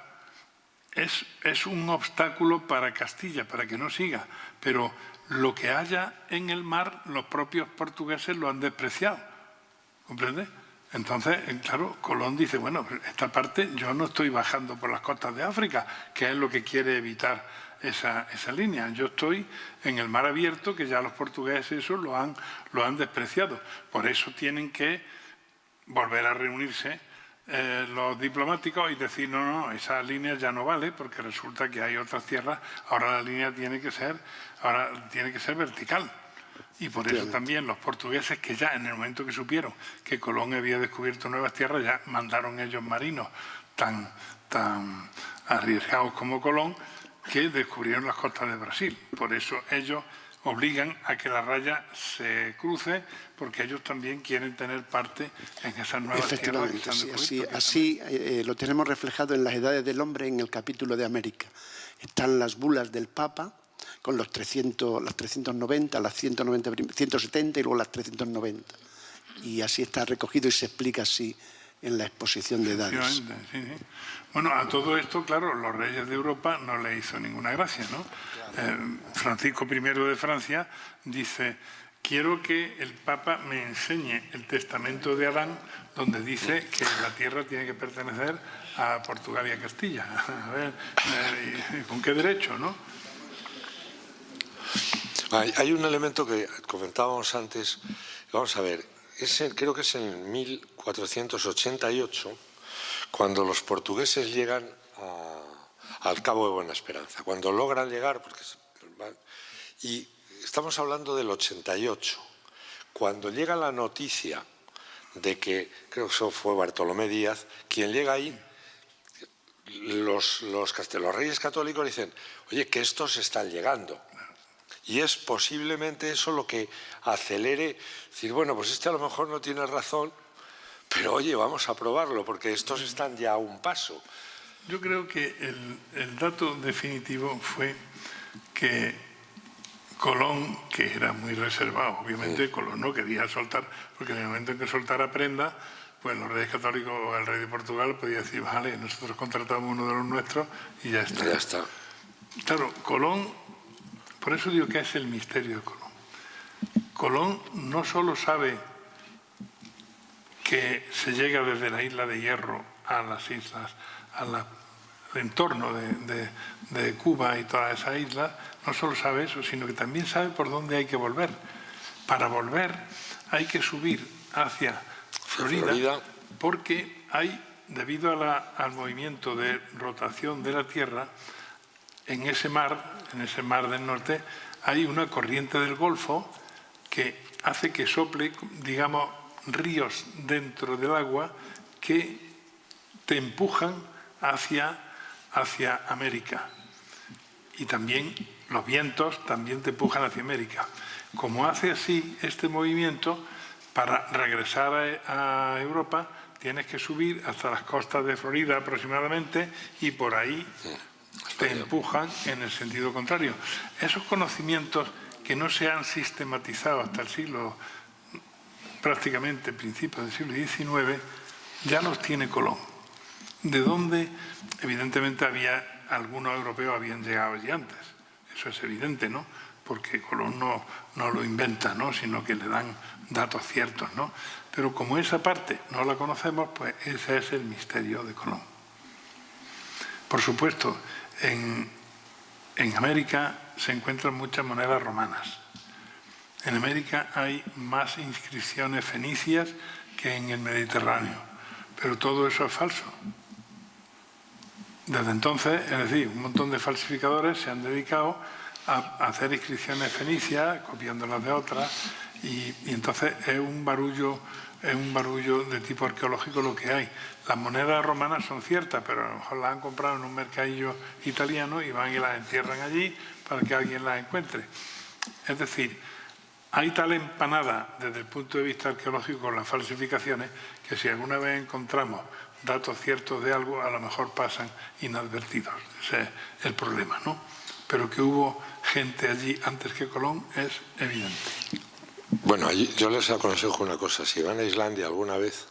es un obstáculo para Castilla, para que no siga, pero lo que haya en el mar, los propios portugueses lo han despreciado, ¿comprende? Entonces, claro, Colón dice, bueno, esta parte yo no estoy bajando por las costas de África, que es lo que quiere evitar esa línea. Yo estoy en el mar abierto, que ya los portugueses eso lo han despreciado. Por eso tienen que volver a reunirse los diplomáticos y decir, no, esa línea ya no vale, porque resulta que hay otras tierras, ahora la línea tiene que ser vertical. Y por eso también los portugueses, que ya en el momento que supieron que Colón había descubierto nuevas tierras, ya mandaron ellos marinos tan arriesgados como Colón, que descubrieron las costas de Brasil. Por eso ellos obligan a que la raya se cruce, porque ellos también quieren tener parte en esas nuevas tierras que se han descubierto. Así lo tenemos reflejado en las Edades del Hombre, en el capítulo de América. Están las bulas del Papa, con las 390, las 170 y luego las 390. Y así está recogido y se explica así en la exposición de edades. Sí, sí. Bueno, a todo esto, claro, los reyes de Europa no le hizo ninguna gracia, ¿no? Francisco I de Francia dice, quiero que el Papa me enseñe el testamento de Adán, donde dice que la tierra tiene que pertenecer a Portugal y a Castilla. A ver, ¿con qué derecho, no? Hay un elemento que comentábamos antes, vamos a ver, creo que es en 1488, cuando los portugueses llegan al Cabo de Buena Esperanza, cuando logran llegar, y estamos hablando del 88, cuando llega la noticia de que, creo que eso fue Bartolomé Díaz, quien llega ahí, los reyes católicos dicen, oye, que estos están llegando. Y es posiblemente eso lo que acelere, decir, bueno, pues este a lo mejor no tiene razón, pero oye, vamos a probarlo, porque estos están ya a un paso. Yo creo que el dato definitivo fue que Colón, que era muy reservado, obviamente Colón no quería soltar, porque en el momento en que soltara prenda, pues los reyes católicos o el rey de Portugal podía decir, vale, nosotros contratamos uno de los nuestros y ya está. Ya está. Claro, Colón, por eso digo que es el misterio de Colón. Colón no solo sabe que se llega desde la isla de Hierro a las islas, al entorno de Cuba y todas esas islas, no solo sabe eso, sino que también sabe por dónde hay que volver. Para volver hay que subir hacia Florida, porque hay, debido al movimiento de rotación de la Tierra, en ese mar del norte, hay una corriente del Golfo que hace que sople, digamos, ríos dentro del agua que te empujan hacia América. Y también los vientos también te empujan hacia América. Como hace así este movimiento, para regresar a Europa tienes que subir hasta las costas de Florida aproximadamente y por ahí te empujan en el sentido contrario. Esos conocimientos que no se han sistematizado hasta el siglo, prácticamente principios del siglo XIX, ya los tiene Colón. ¿De dónde? Evidentemente algunos europeos habían llegado allí antes, eso es evidente, ¿no? Porque Colón no lo inventa, ¿no? Sino que le dan datos ciertos, ¿no? Pero como esa parte no la conocemos, pues ese es el misterio de Colón. Por supuesto, en América se encuentran muchas monedas romanas. En América hay más inscripciones fenicias que en el Mediterráneo, pero todo eso es falso. Desde entonces, es decir, un montón de falsificadores se han dedicado a hacer inscripciones fenicias, copiándolas de otras, y entonces es un barullo de tipo arqueológico lo que hay. Las monedas romanas son ciertas, pero a lo mejor las han comprado en un mercadillo italiano y van y las entierran allí para que alguien las encuentre. Es decir, hay tal empanada desde el punto de vista arqueológico con las falsificaciones que si alguna vez encontramos datos ciertos de algo, a lo mejor pasan inadvertidos. Ese es el problema, ¿no? Pero que hubo gente allí antes que Colón es evidente. Bueno, yo les aconsejo una cosa, si van a Islandia alguna vez,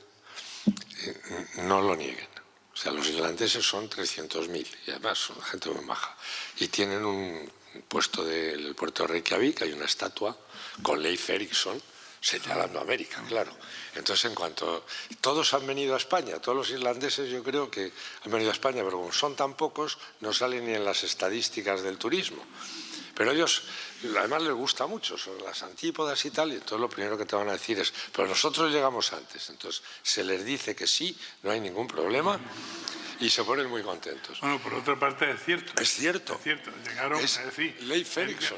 no lo nieguen. O sea, los islandeses son 300.000 y además son gente muy maja. Y tienen un puesto del puerto de Reykjavik, hay una estatua con Leif Erikson señalando a América, claro. Entonces, en cuanto todos han venido a España, todos los islandeses yo creo que han venido a España, pero como son tan pocos, no salen ni en las estadísticas del turismo. Pero ellos, además les gusta mucho, son las antípodas y tal, y entonces lo primero que te van a decir es, pero nosotros llegamos antes. Entonces se les dice que sí, no hay ningún problema, y se ponen muy contentos. Bueno, por otra parte es cierto. Es cierto. Es cierto. Llegaron, es decir, Leif Erikson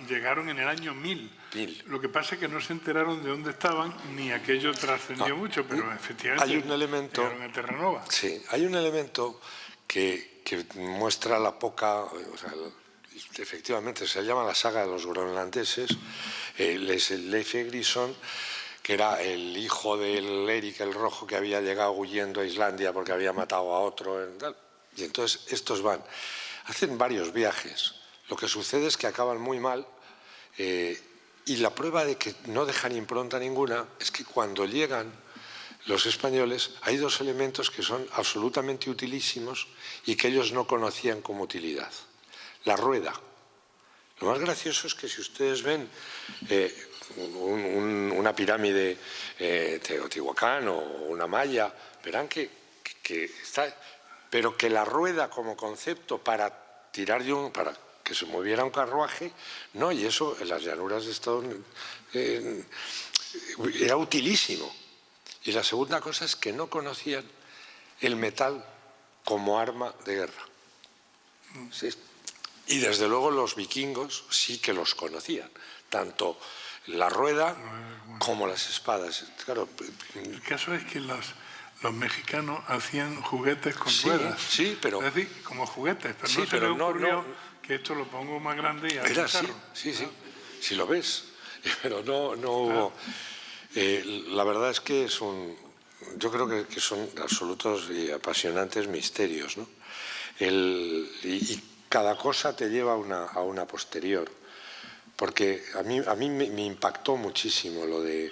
llegaron en el año 1000. Lo que pasa es que no se enteraron de dónde estaban, ni aquello trascendió mucho, pero efectivamente hay un elemento, llegaron a Terranova. Sí, hay un elemento que muestra la poca... O sea, efectivamente, se llama la saga de los groenlandeses. Leif Erikson, que era el hijo del Erik el Rojo que había llegado huyendo a Islandia porque había matado a otro. Y entonces estos hacen varios viajes. Lo que sucede es que acaban muy mal y la prueba de que no dejan impronta ninguna es que cuando llegan los españoles hay dos elementos que son absolutamente utilísimos y que ellos no conocían como utilidad. La rueda. Lo más gracioso es que si ustedes ven una pirámide Teotihuacán o una maya, verán que está, pero que la rueda como concepto para tirar para que se moviera un carruaje, no, y eso en las llanuras de Estados Unidos era utilísimo. Y la segunda cosa es que no conocían el metal como arma de guerra. ¿Sí? Y desde luego los vikingos sí que los conocían, tanto la rueda como las espadas. Claro. El caso es que los mexicanos hacían juguetes con ruedas. Sí, pero... Es decir, como juguetes, pero sí, no se le ocurrió que esto lo pongo más grande y era así, sí, si lo ves. Pero no hubo... la verdad es que yo creo que son absolutos y apasionantes misterios, ¿no? Y cada cosa te lleva a una posterior. Porque a mí me impactó muchísimo lo de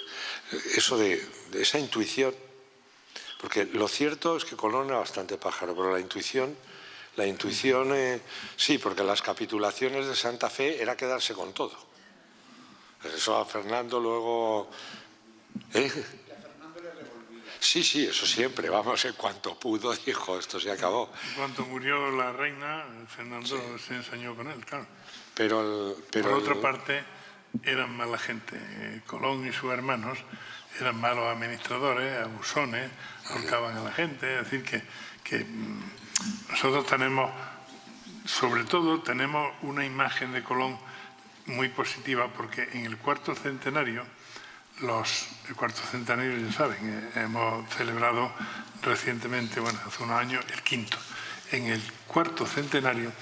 eso de esa intuición. Porque lo cierto es que Colón era bastante pájaro, pero la intuición sí, porque las capitulaciones de Santa Fe era quedarse con todo. Eso a Fernando luego... Sí, eso siempre, vamos, en cuanto pudo dijo, esto se acabó. Cuando murió la reina, Fernando se ensañó con él, claro. Pero por otra parte, eran mala gente. Colón y sus hermanos eran malos administradores, abusones, ahorcaban a la gente. Es decir, que nosotros tenemos, sobre todo, tenemos una imagen de Colón muy positiva, porque en el cuarto centenario, el cuarto centenario, ya saben, hemos celebrado recientemente, bueno, hace unos años, el quinto. En el cuarto centenario,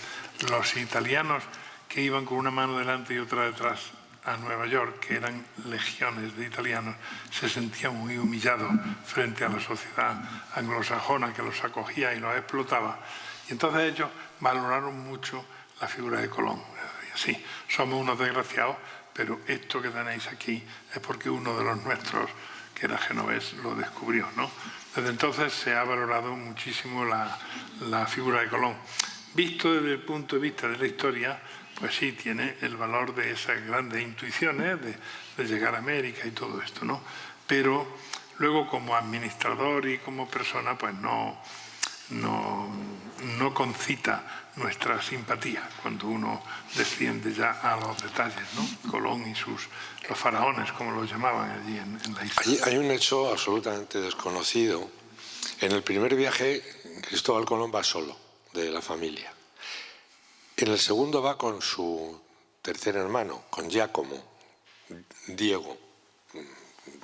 los italianos que iban con una mano delante y otra detrás a Nueva York, que eran legiones de italianos, se sentían muy humillados frente a la sociedad anglosajona que los acogía y los explotaba. Y entonces ellos valoraron mucho la figura de Colón. Sí, somos unos desgraciados, pero esto que tenéis aquí es porque uno de los nuestros, que era genovés, lo descubrió, ¿no? Desde entonces se ha valorado muchísimo la figura de Colón. Visto desde el punto de vista de la historia, pues sí, tiene el valor de esas grandes intuiciones de llegar a América y todo esto, ¿no? Pero luego como administrador y como persona, pues no concita nuestra simpatía cuando uno desciende ya a los detalles, ¿no? Colón y los faraones, como los llamaban allí en la isla. Hay un hecho absolutamente desconocido. En el primer viaje, Cristóbal Colón va solo, de la familia. En el segundo va con su tercer hermano, con Giacomo, Diego.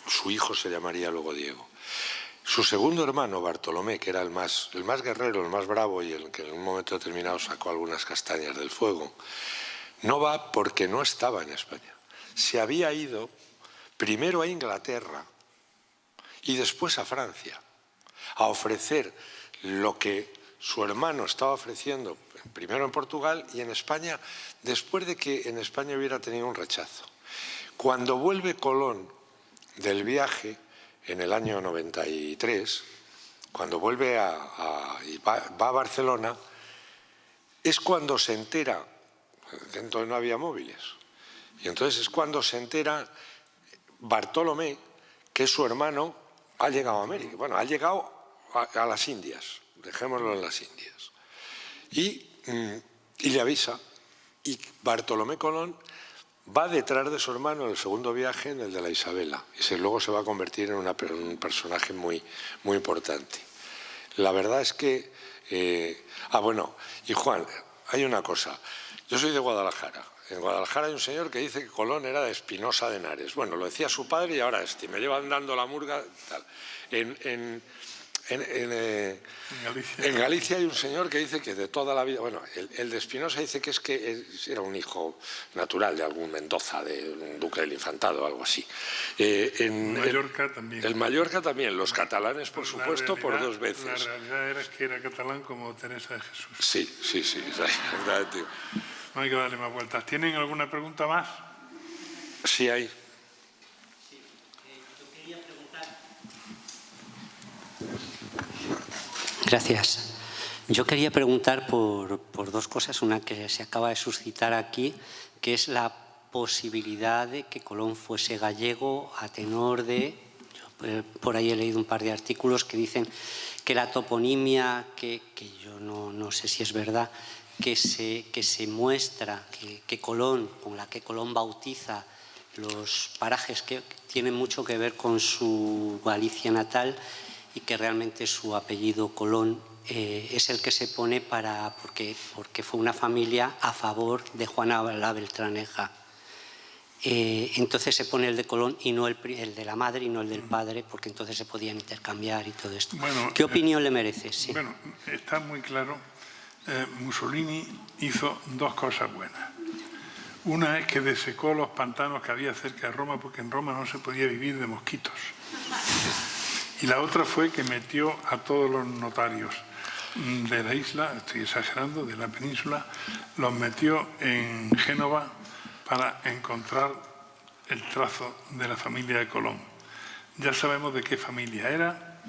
Su hijo se llamaría luego Diego. Su segundo hermano, Bartolomé, que era el más guerrero, el más bravo y el que en un momento determinado sacó algunas castañas del fuego, no va porque no estaba en España. Se había ido primero a Inglaterra y después a Francia a ofrecer lo que su hermano estaba ofreciendo, primero en Portugal y en España, después de que en España hubiera tenido un rechazo. Cuando vuelve Colón del viaje, en el año 93, cuando vuelve y va a Barcelona, es cuando se entera, entonces no había móviles, y entonces es cuando se entera Bartolomé que su hermano ha llegado a América. Bueno, ha llegado a las Indias, dejémoslo en las Indias. Y le avisa, y Bartolomé Colón va detrás de su hermano en el segundo viaje, en el de la Isabela, y luego se va a convertir en un personaje muy, muy importante. La verdad es que... bueno, y Juan, hay una cosa. Yo soy de Guadalajara. En Guadalajara hay un señor que dice que Colón era de Espinosa de Henares. Bueno, lo decía su padre y ahora me llevan dando la murga, tal. En Galicia hay un señor que dice que de toda la vida, bueno, el de Espinosa dice que era un hijo natural de algún Mendoza, de un duque del Infantado o algo así. En Mallorca también. En Mallorca también, los catalanes, por supuesto, por dos veces. La realidad era que era catalán como Teresa de Jesús. Sí, es verdad, tío. No hay que darle más vueltas. ¿Tienen alguna pregunta más? Sí, hay. Gracias. Yo quería preguntar por dos cosas. Una que se acaba de suscitar aquí, que es la posibilidad de que Colón fuese gallego a tenor de... Por ahí he leído un par de artículos que dicen que la toponimia, que yo no sé si es verdad, que se muestra, que Colón, con la que Colón bautiza los parajes que tienen mucho que ver con su Galicia natal, y que realmente su apellido Colón es el que se pone porque fue una familia a favor de Juana la Beltraneja. Entonces se pone el de Colón y no el de la madre y no el del padre, porque entonces se podían intercambiar y todo esto. Bueno, ¿qué opinión le merece? Sí. Bueno, está muy claro. Mussolini hizo dos cosas buenas. Una es que desecó los pantanos que había cerca de Roma, porque en Roma no se podía vivir de mosquitos. Y la otra fue que metió a todos los notarios de la isla, estoy exagerando, de la península, los metió en Génova para encontrar el trazo de la familia de Colón. Ya sabemos de qué familia era,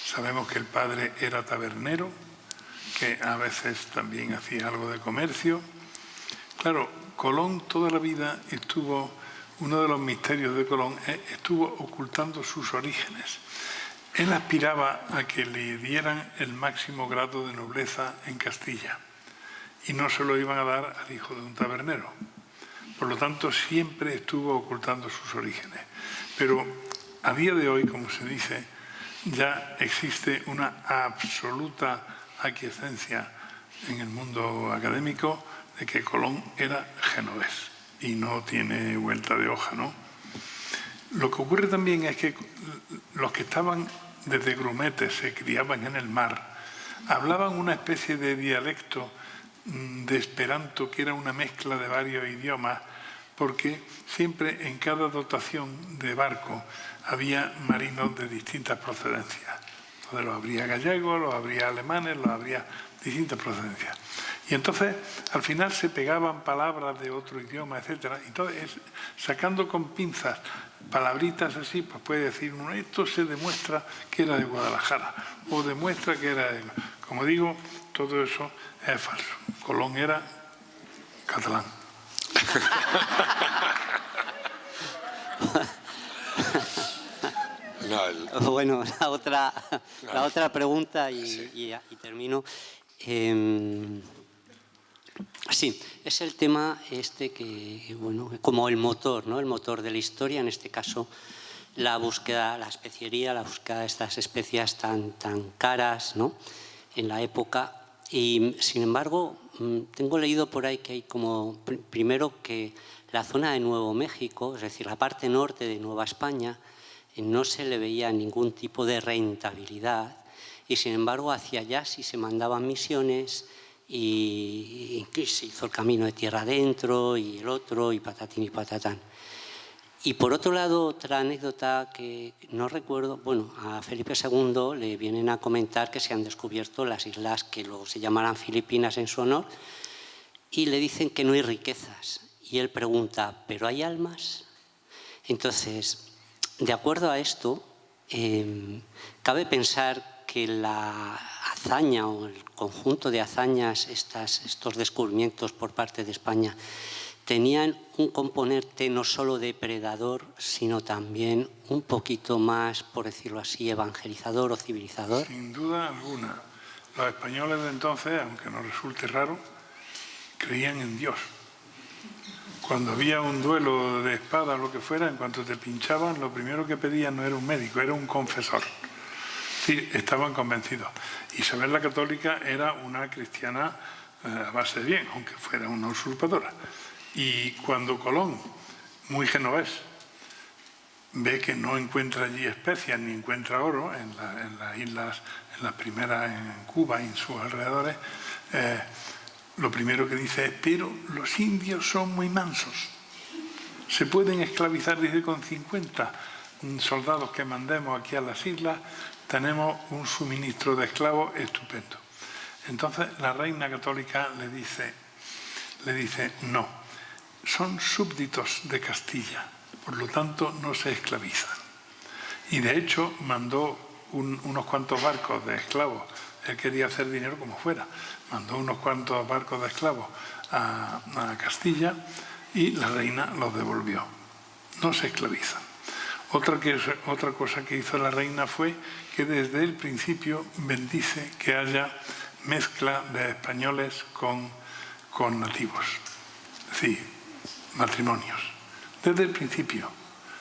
sabemos que el padre era tabernero, que a veces también hacía algo de comercio. Claro, Colón toda la vida uno de los misterios de Colón estuvo ocultando sus orígenes. Él aspiraba a que le dieran el máximo grado de nobleza en Castilla y no se lo iban a dar al hijo de un tabernero. Por lo tanto, siempre estuvo ocultando sus orígenes. Pero a día de hoy, como se dice, ya existe una absoluta aquiescencia en el mundo académico de que Colón era genovés y no tiene vuelta de hoja, ¿no? Lo que ocurre también es que los que estaban desde grumetes, se criaban en el mar, hablaban una especie de dialecto de esperanto que era una mezcla de varios idiomas, porque siempre en cada dotación de barco había marinos de distintas procedencias. Entonces los habría gallegos, los habría alemanes, los habría distintas procedencias. Y entonces al final se pegaban palabras de otro idioma, etcétera. Entonces, sacando con pinzas palabritas así, pues puede decir uno, esto se demuestra que era de Guadalajara, o demuestra que era de... Como digo, todo eso es falso. Colón era catalán. Bueno, la otra pregunta y termino. Sí, es el tema que, bueno, como el motor, ¿no? El motor de la historia, en este caso la búsqueda, la especiería, la búsqueda de estas especias tan caras, ¿no? En la época. Y sin embargo, tengo leído por ahí que hay como, primero, que la zona de Nuevo México, es decir, la parte norte de Nueva España, no se le veía ningún tipo de rentabilidad y sin embargo hacia allá sí se mandaban misiones y se hizo el camino de tierra adentro y el otro y patatín y patatán. Y por otro lado, otra anécdota que no recuerdo, bueno, a Felipe II le vienen a comentar que se han descubierto las islas que luego se llamarán Filipinas en su honor y le dicen que no hay riquezas. Y él pregunta, ¿pero hay almas? Entonces, de acuerdo a esto, cabe pensar que la hazaña o el conjunto de hazañas, estos descubrimientos por parte de España, tenían un componente no solo depredador, sino también un poquito más, por decirlo así, evangelizador o civilizador. Sin duda alguna. Los españoles de entonces, aunque nos resulte raro, creían en Dios. Cuando había un duelo de espada o lo que fuera, en cuanto te pinchaban, lo primero que pedían no era un médico, era un confesor. Sí, estaban convencidos. Isabel la Católica era una cristiana a base de bien, aunque fuera una usurpadora. Y cuando Colón, muy genovés, ve que no encuentra allí especias ni encuentra oro en las islas, en las primeras, en Cuba y en sus alrededores, lo primero que dice es, pero los indios son muy mansos. Se pueden esclavizar, dice, con 50 soldados que mandemos aquí a las islas, tenemos un suministro de esclavos estupendo. Entonces la reina católica le dice, no, son súbditos de Castilla, por lo tanto no se esclavizan. Y de hecho mandó unos cuantos barcos de esclavos. Él quería hacer dinero como fuera. Mandó unos cuantos barcos de esclavos a Castilla y la reina los devolvió. No se esclavizan. Otra cosa que hizo la reina fue que desde el principio bendice que haya mezcla de españoles con nativos. Es decir, matrimonios. Desde el principio.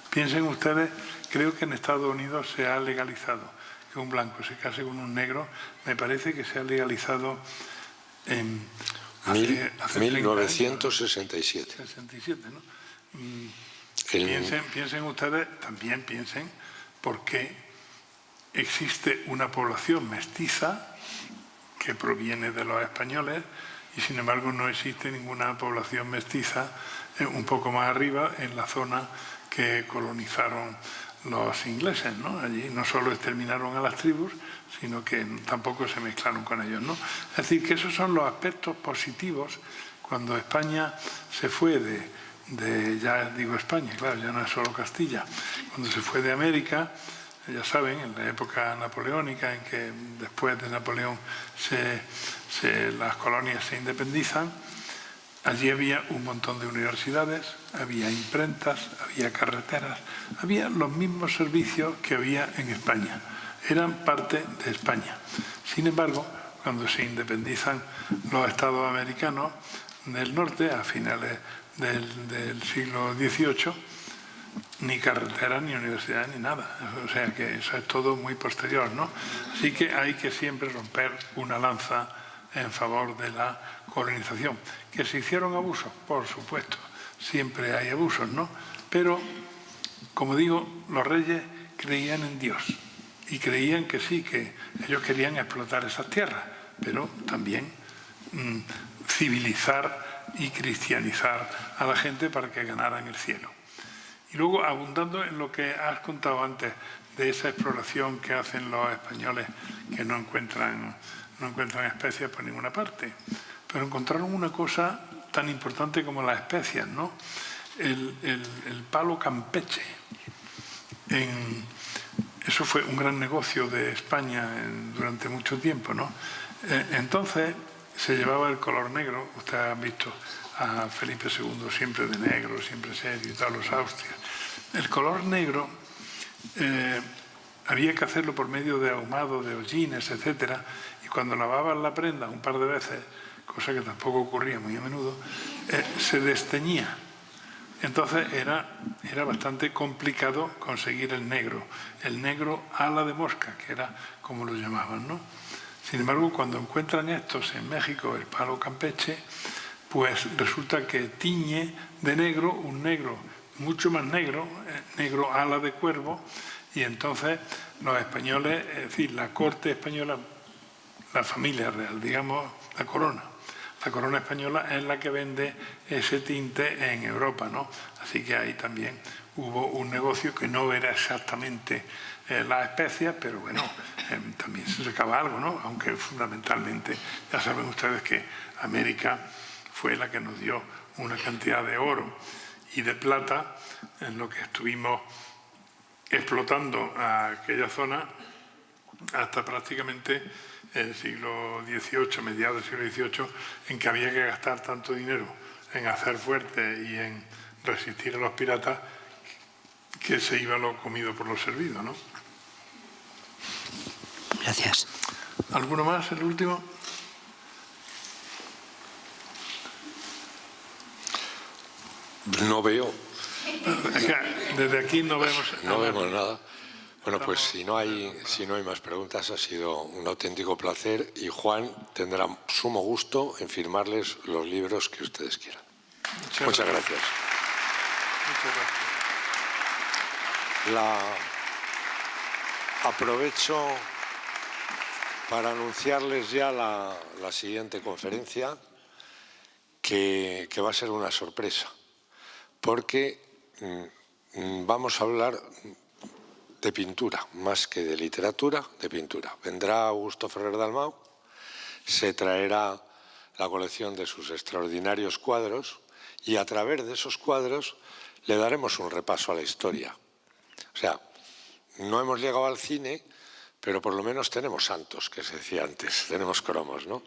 Piensen ustedes, creo que en Estados Unidos se ha legalizado que un blanco se case con un negro, me parece que se ha legalizado en hace 1967. 67, ¿no? Piensen ustedes, también piensen por qué existe una población mestiza que proviene de los españoles y sin embargo no existe ninguna población mestiza un poco más arriba en la zona que colonizaron los ingleses, ¿no? Allí no solo exterminaron a las tribus, sino que tampoco se mezclaron con ellos, ¿no? Es decir, que esos son los aspectos positivos cuando España se fue ya digo España, claro, ya no es solo Castilla, cuando se fue de América, ya saben, en la época napoleónica, en que después de Napoleón las colonias se independizan, allí había un montón de universidades, había imprentas, había carreteras, había los mismos servicios que había en España. Eran parte de España. Sin embargo, cuando se independizan los estados americanos del norte, a finales del siglo XVIII, ni carreteras, ni universidades, ni nada. O sea que eso es todo muy posterior, ¿no? Así que hay que siempre romper una lanza en favor de la colonización. ¿Que se hicieron abusos? Por supuesto, siempre hay abusos, ¿no? Pero, como digo, los reyes creían en Dios y creían que sí, que ellos querían explotar esas tierras, pero también civilizar y cristianizar a la gente para que ganaran el cielo. Y luego, abundando en lo que has contado antes, de esa exploración que hacen los españoles que no encuentran especias por ninguna parte. Pero encontraron una cosa tan importante como las especias, ¿no? El palo campeche. Eso fue un gran negocio de España durante mucho tiempo, ¿no? Entonces se llevaba el color negro. Ustedes han visto a Felipe II siempre de negro, siempre serio y tal, los Austrias. El color negro había que hacerlo por medio de ahumado, de hollines, etcétera, y cuando lavaban la prenda un par de veces, cosa que tampoco ocurría muy a menudo, se desteñía. Entonces era bastante complicado conseguir el negro ala de mosca, que era como lo llamaban, ¿no? Sin embargo, cuando encuentran estos en México, el palo campeche, pues resulta que tiñe de negro, un negro mucho más negro, negro ala de cuervo, y entonces los españoles, es decir, la corte española, la familia real, digamos, la corona española es la que vende ese tinte en Europa, ¿no? Así que ahí también hubo un negocio que no era exactamente las especias, pero bueno, también se sacaba algo, ¿no? Aunque fundamentalmente, ya saben ustedes que América fue la que nos dio una cantidad de oro y de plata en lo que estuvimos explotando a aquella zona hasta prácticamente el siglo XVIII, mediados del siglo XVIII, en que había que gastar tanto dinero en hacer fuerte y en resistir a los piratas que se iba lo comido por lo servido, ¿no? Gracias. ¿Alguno más, el último? No veo. Desde aquí no vemos nada. No vemos nada. Bueno, pues si no hay más preguntas, ha sido un auténtico placer y Juan tendrá sumo gusto en firmarles los libros que ustedes quieran. Muchas gracias. Muchas gracias. Aprovecho para anunciarles ya la siguiente conferencia, que va a ser una sorpresa, porque vamos a hablar de pintura, más que de literatura, de pintura. Vendrá Augusto Ferrer Dalmau, se traerá la colección de sus extraordinarios cuadros y a través de esos cuadros le daremos un repaso a la historia. O sea, no hemos llegado al cine, pero por lo menos tenemos santos, que se decía antes, tenemos cromos, ¿no?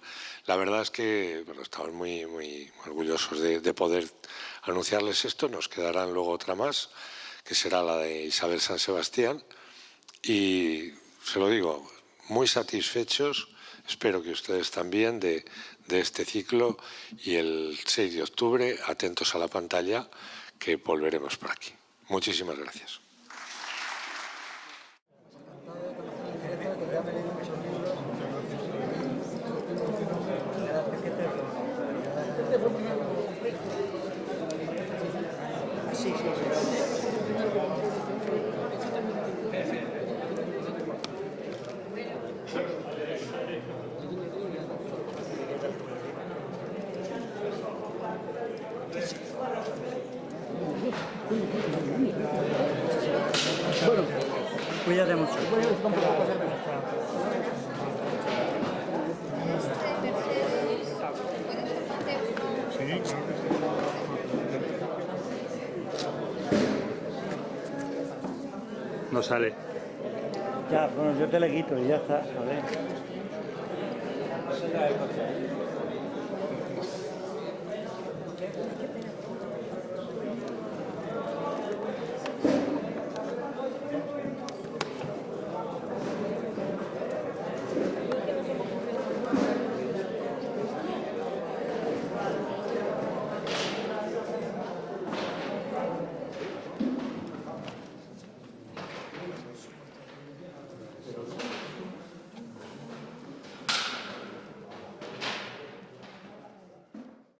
La verdad es que bueno, estamos muy, muy orgullosos de poder anunciarles esto. Nos quedarán luego otra más, que será la de Isabel San Sebastián, y se lo digo, muy satisfechos, espero que ustedes también, de este ciclo, y el 6 de octubre, atentos a la pantalla, que volveremos por aquí. Muchísimas gracias. Bueno, cuídate mucho. No sale. Ya, bueno, yo te le quito y ya está. A ver.